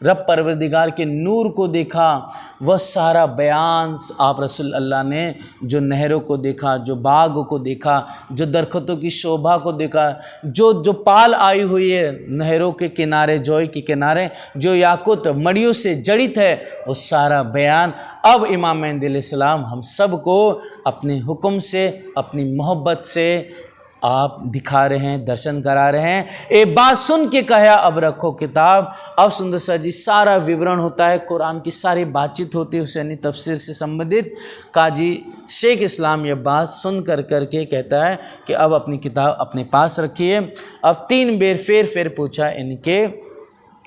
रब परवरदिगार के नूर को देखा, वह सारा बयान आप रसूल अल्लाह ने जो नहरों को देखा, जो बागों को देखा, जो दरख्तों की शोभा को देखा, जो पाल आई हुई है नहरों के किनारे, जोई के किनारे, जो याकुत मड़ियों से जड़ित है, वो सारा बयान अब इमाम मेहदी अलैहिस्सलाम हम सब को अपने हुक्म से, अपनी मोहब्बत से, आप दिखा रहे हैं, दर्शन करा रहे हैं। एक बात सुन के कहा अब रखो किताब। अब सुंदर शाह जी सारा विवरण होता है, कुरान की सारी बातचीत होती है हुसैनी तफसीर से संबंधित। काजी शेख इस्लाम यह बात सुन कर करके कहता है कि अब अपनी किताब अपने पास रखिए। अब 3 बेर फेर पूछा इनके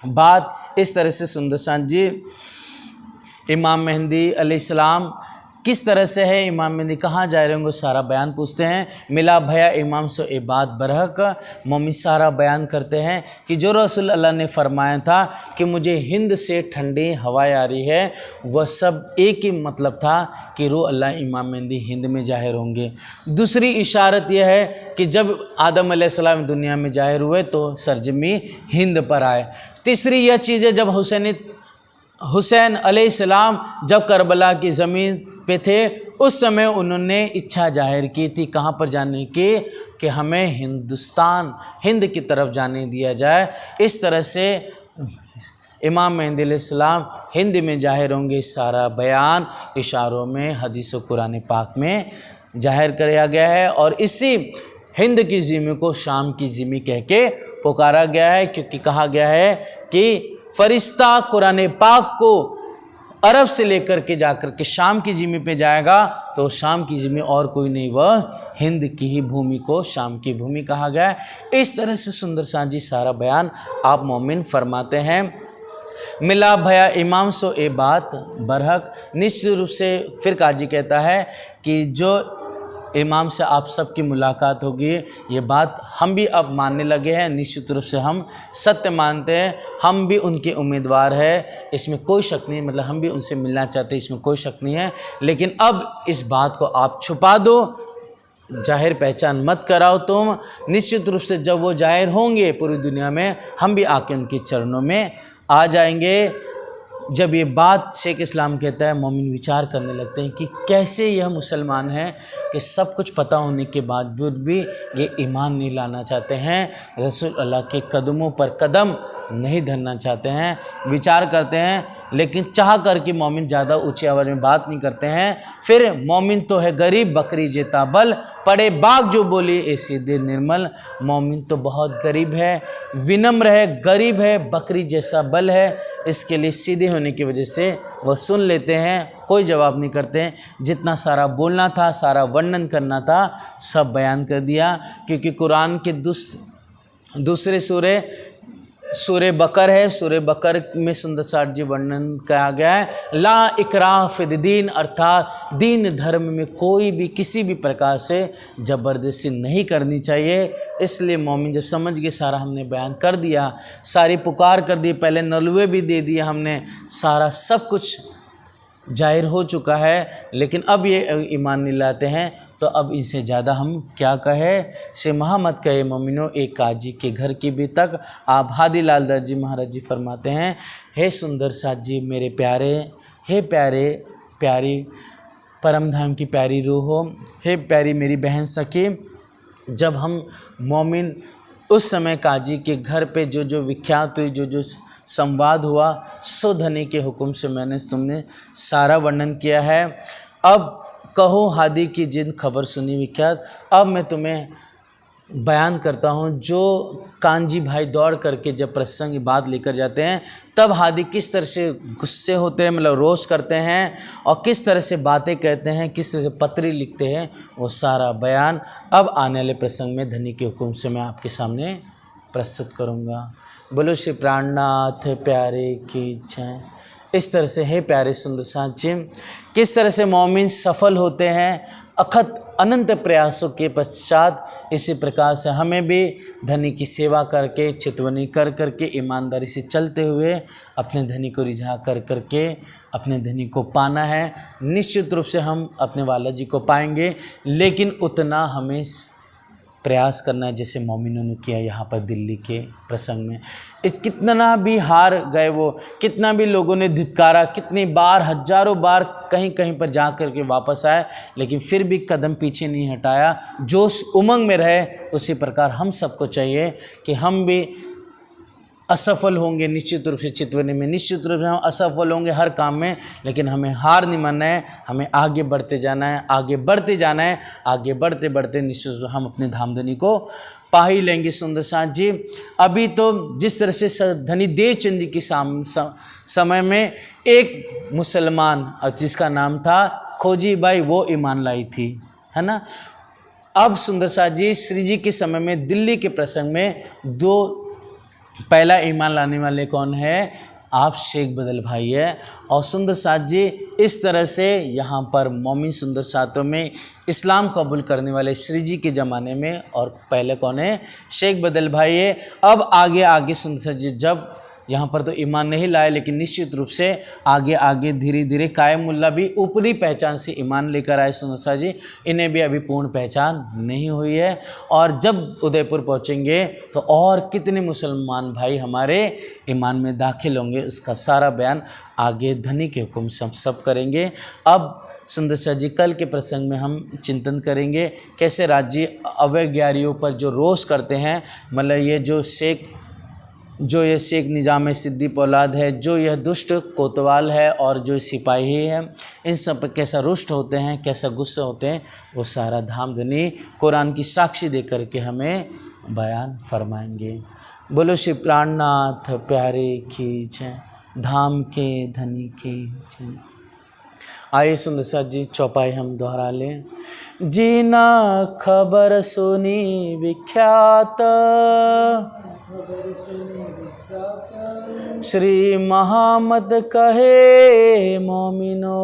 बाद। इस तरह से सुंदर शाह जी इमाम मेहंदी अलैहिस्सलाम किस तरह से है, इमाम मेहंदी कहाँ जा रहे होंगे, सारा बयान पूछते हैं। मिला भया इमाम से ए बात बरहक, मम्मी सारा बयान करते हैं कि जो रसूल अल्लाह ने फरमाया था कि मुझे हिंद से ठंडी हवाएं आ रही है, वह सब एक ही मतलब था कि रो अल्लाह इमाम मेहंदी हिंद में जाहिर होंगे। दूसरी इशारत यह है कि जब आदम अलैहिस्सलाम दुनिया में जाहिर हुए तो सरजमी हिंद पर आए। तीसरी यह चीज़ है, जब हुसैन अलैहिस्सलाम जब करबला की ज़मीन पे थे उस समय उन्होंने इच्छा जाहिर की थी कहाँ पर जाने की, कि हमें हिंद की तरफ जाने दिया जाए। इस तरह से इमाम मेहंदी अलैहिस्सलाम हिंद में जाहिर होंगे। सारा बयान इशारों में हदीस व कुरान पाक में जाहिर किया गया है और इसी हिंद की ज़मीं को शाम की ज़मीं कह के पुकारा गया है, क्योंकि कहा गया है कि फरिश्ता कुरान पाक को अरब से लेकर के जाकर के शाम की ज़मीं पे जाएगा तो शाम की ज़मीं और कोई नहीं, वह हिंद की ही भूमि को शाम की भूमि कहा गया है। इस तरह से सुंदर शाह जी सारा बयान आप मोमिन फरमाते हैं। मिला भया इमाम सो ए बात बरहक, निश्चित रूप से फिर काजी कहता है कि जो इमाम से आप सबकी मुलाकात होगी, ये बात हम भी अब मानने लगे हैं। निश्चित रूप से हम सत्य मानते हैं, हम भी उनके उम्मीदवार हैं, इसमें कोई शक नहीं। मतलब हम भी उनसे मिलना चाहते हैं, इसमें कोई शक नहीं है। लेकिन अब इस बात को आप छुपा दो, जाहिर पहचान मत कराओ तुम। निश्चित रूप से जब वो जाहिर होंगे पूरी दुनिया में, हम भी आके उनके चरणों में आ जाएंगे। जब ये बात शेख इस्लाम कहता है, मोमिन विचार करने लगते हैं कि कैसे यह मुसलमान है कि सब कुछ पता होने के बावजूद भी ये ईमान नहीं लाना चाहते हैं, रसूल अल्लाह के कदमों पर कदम नहीं धरना चाहते हैं। विचार करते हैं, लेकिन चाह कर कि मोमिन ज़्यादा ऊंची आवाज़ में बात नहीं करते हैं। फिर मोमिन तो है गरीब बकरी जेता बल, पड़े बाग जो बोली ए सीधे निर्मल। मोमिन तो बहुत गरीब है, विनम्र है, गरीब है, बकरी जैसा बल है। इसके लिए सीधे होने की वजह से वह सुन लेते हैं, कोई जवाब नहीं करते हैं। जितना सारा बोलना था, सारा वर्णन करना था, सब बयान कर दिया। क्योंकि कुरान के दूसरे सूरे बकर है, सूरे बकर में सुंदर शाह जी वर्णन किया गया है, ला इकराह फिद्दीन, अर्थात दीन धर्म में कोई भी किसी भी प्रकार से ज़बरदस्ती नहीं करनी चाहिए। इसलिए मोमिन जब समझ गए, सारा हमने बयान कर दिया, सारी पुकार कर दी, पहले नलवे भी दे दिए हमने, सारा सब कुछ जाहिर हो चुका है, लेकिन अब ये ईमान नहीं लाते हैं, तो अब इनसे ज़्यादा हम क्या कहें। से मोहम्मद कहे मोमिनो एक काजी के घर की भी तक। आप हादी लाल दर जी महाराज जी फरमाते हैं, हे सुंदर शाह जी मेरे प्यारे, हे प्यारी परम धाम की प्यारी रूह हो, हे प्यारी मेरी बहन सखी। जब हम मोमिन उस समय काजी के घर पे जो विख्यात हुई, जो संवाद हुआ, सो धनी के हुक्म से मैंने तुमने सारा वर्णन किया है। अब कहो हादी की जिन खबर सुनी विख्यात, अब मैं तुम्हें बयान करता हूँ जो कांजी भाई दौड़ करके जब प्रसंग की बात लेकर जाते हैं, तब हादी किस तरह से गुस्से होते हैं, मतलब रोष करते हैं, और किस तरह से बातें कहते हैं, किस तरह से पत्री लिखते हैं, वो सारा बयान अब आने वाले प्रसंग में धनी के हुक्म से मैं आपके सामने प्रस्तुत करूँगा। बोलो श्री प्राणनाथ प्यारे की जय। इस तरह से है प्यारे सुंदर शाह जी, किस तरह से मोमिन सफल होते हैं अखत अनंत प्रयासों के पश्चात। इसी प्रकार से हमें भी धनी की सेवा करके, चितवनी कर करके, ईमानदारी से चलते हुए अपने धनी को रिझा कर करके अपने धनी को पाना है। निश्चित रूप से हम अपने वाला जी को पाएंगे, लेकिन उतना हमें प्रयास करना है जैसे मोमिनों ने किया यहाँ पर दिल्ली के प्रसंग में। कितना भी हार गए वो, कितना भी लोगों ने धिक्कारा, कितनी बार, हजारों बार कहीं कहीं पर जा कर के वापस आए, लेकिन फिर भी कदम पीछे नहीं हटाया, जोश उमंग में रहे। उसी प्रकार हम सबको चाहिए कि हम भी असफल होंगे निश्चित रूप से, चितवनी में निश्चित रूप से हम असफल होंगे हर काम में, लेकिन हमें हार नहीं मानना है, हमें आगे बढ़ते जाना है, आगे बढ़ते जाना है, आगे बढ़ते बढ़ते निश्चित रूप से हम अपने धामधनी को पा ही लेंगे। सुंदर साथ जी, अभी तो जिस तरह से धनी देवचंद जी के समय में एक मुसलमान जिसका नाम था खोजी बाई, वो ईमान लाई थी, है ना। अब सुंदर साथ जी श्री जी के समय में दिल्ली के प्रसंग में पहला ईमान लाने वाले कौन है? आप शेख बदल भाई है। और सुंदर साथ जी इस तरह से यहाँ पर मोमिन सुंदर सातों में इस्लाम कबूल करने वाले श्री जी के ज़माने में, और पहले कौन है? शेख बदल भाई है। अब आगे आगे सुंदर साथ जी जब यहाँ पर तो ईमान नहीं लाए, लेकिन निश्चित रूप से आगे आगे धीरे धीरे कायम मुल्ला भी ऊपरी पहचान से ईमान लेकर आए। सुंदर साथ जी इन्हें भी अभी पूर्ण पहचान नहीं हुई है, और जब उदयपुर पहुँचेंगे तो और कितने मुसलमान भाई हमारे ईमान में दाखिल होंगे, उसका सारा बयान आगे धनी के हुक्म से हम सब करेंगे। अब सुंदर साथ जी कल के प्रसंग में हम चिंतन करेंगे कैसे राज्य अवैज्ञारियों पर जो रोष करते हैं, मतलब ये शेख निजाम सिद्दीक औलाद है, जो यह दुष्ट कोतवाल है और जो सिपाही है, इन सब पर कैसा रुष्ट होते हैं, कैसा गुस्सा होते हैं, वो सारा धामधनी कुरान की साक्षी दे करके हमें बयान फरमाएंगे। बोलो श्री प्राणनाथ प्यारे की जय, धाम के धनी की जय। आइए सुंदर साथ जी चौपाई हम दोहरा लें। जीना खबर सुनी विख्यात, श्री महामद कहे मोमिनो,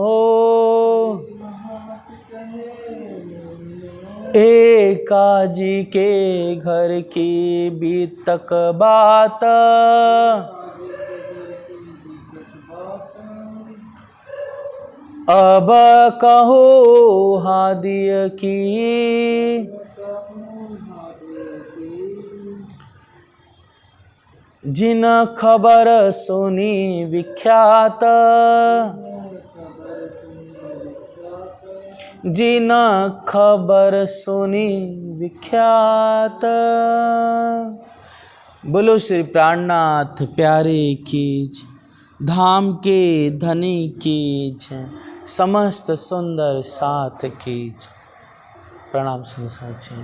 एक काजी के घर की बीतक बात, अब कहो हादिय की, जिन खबर सुनी विख्यात, जिन खबर सुनी विख्यात। बोलो श्री प्राणनाथ प्यारे की जय, धाम के धनी की जय, समस्त सुंदर साथ की जय। प्रणाम सुंदर साथ जी।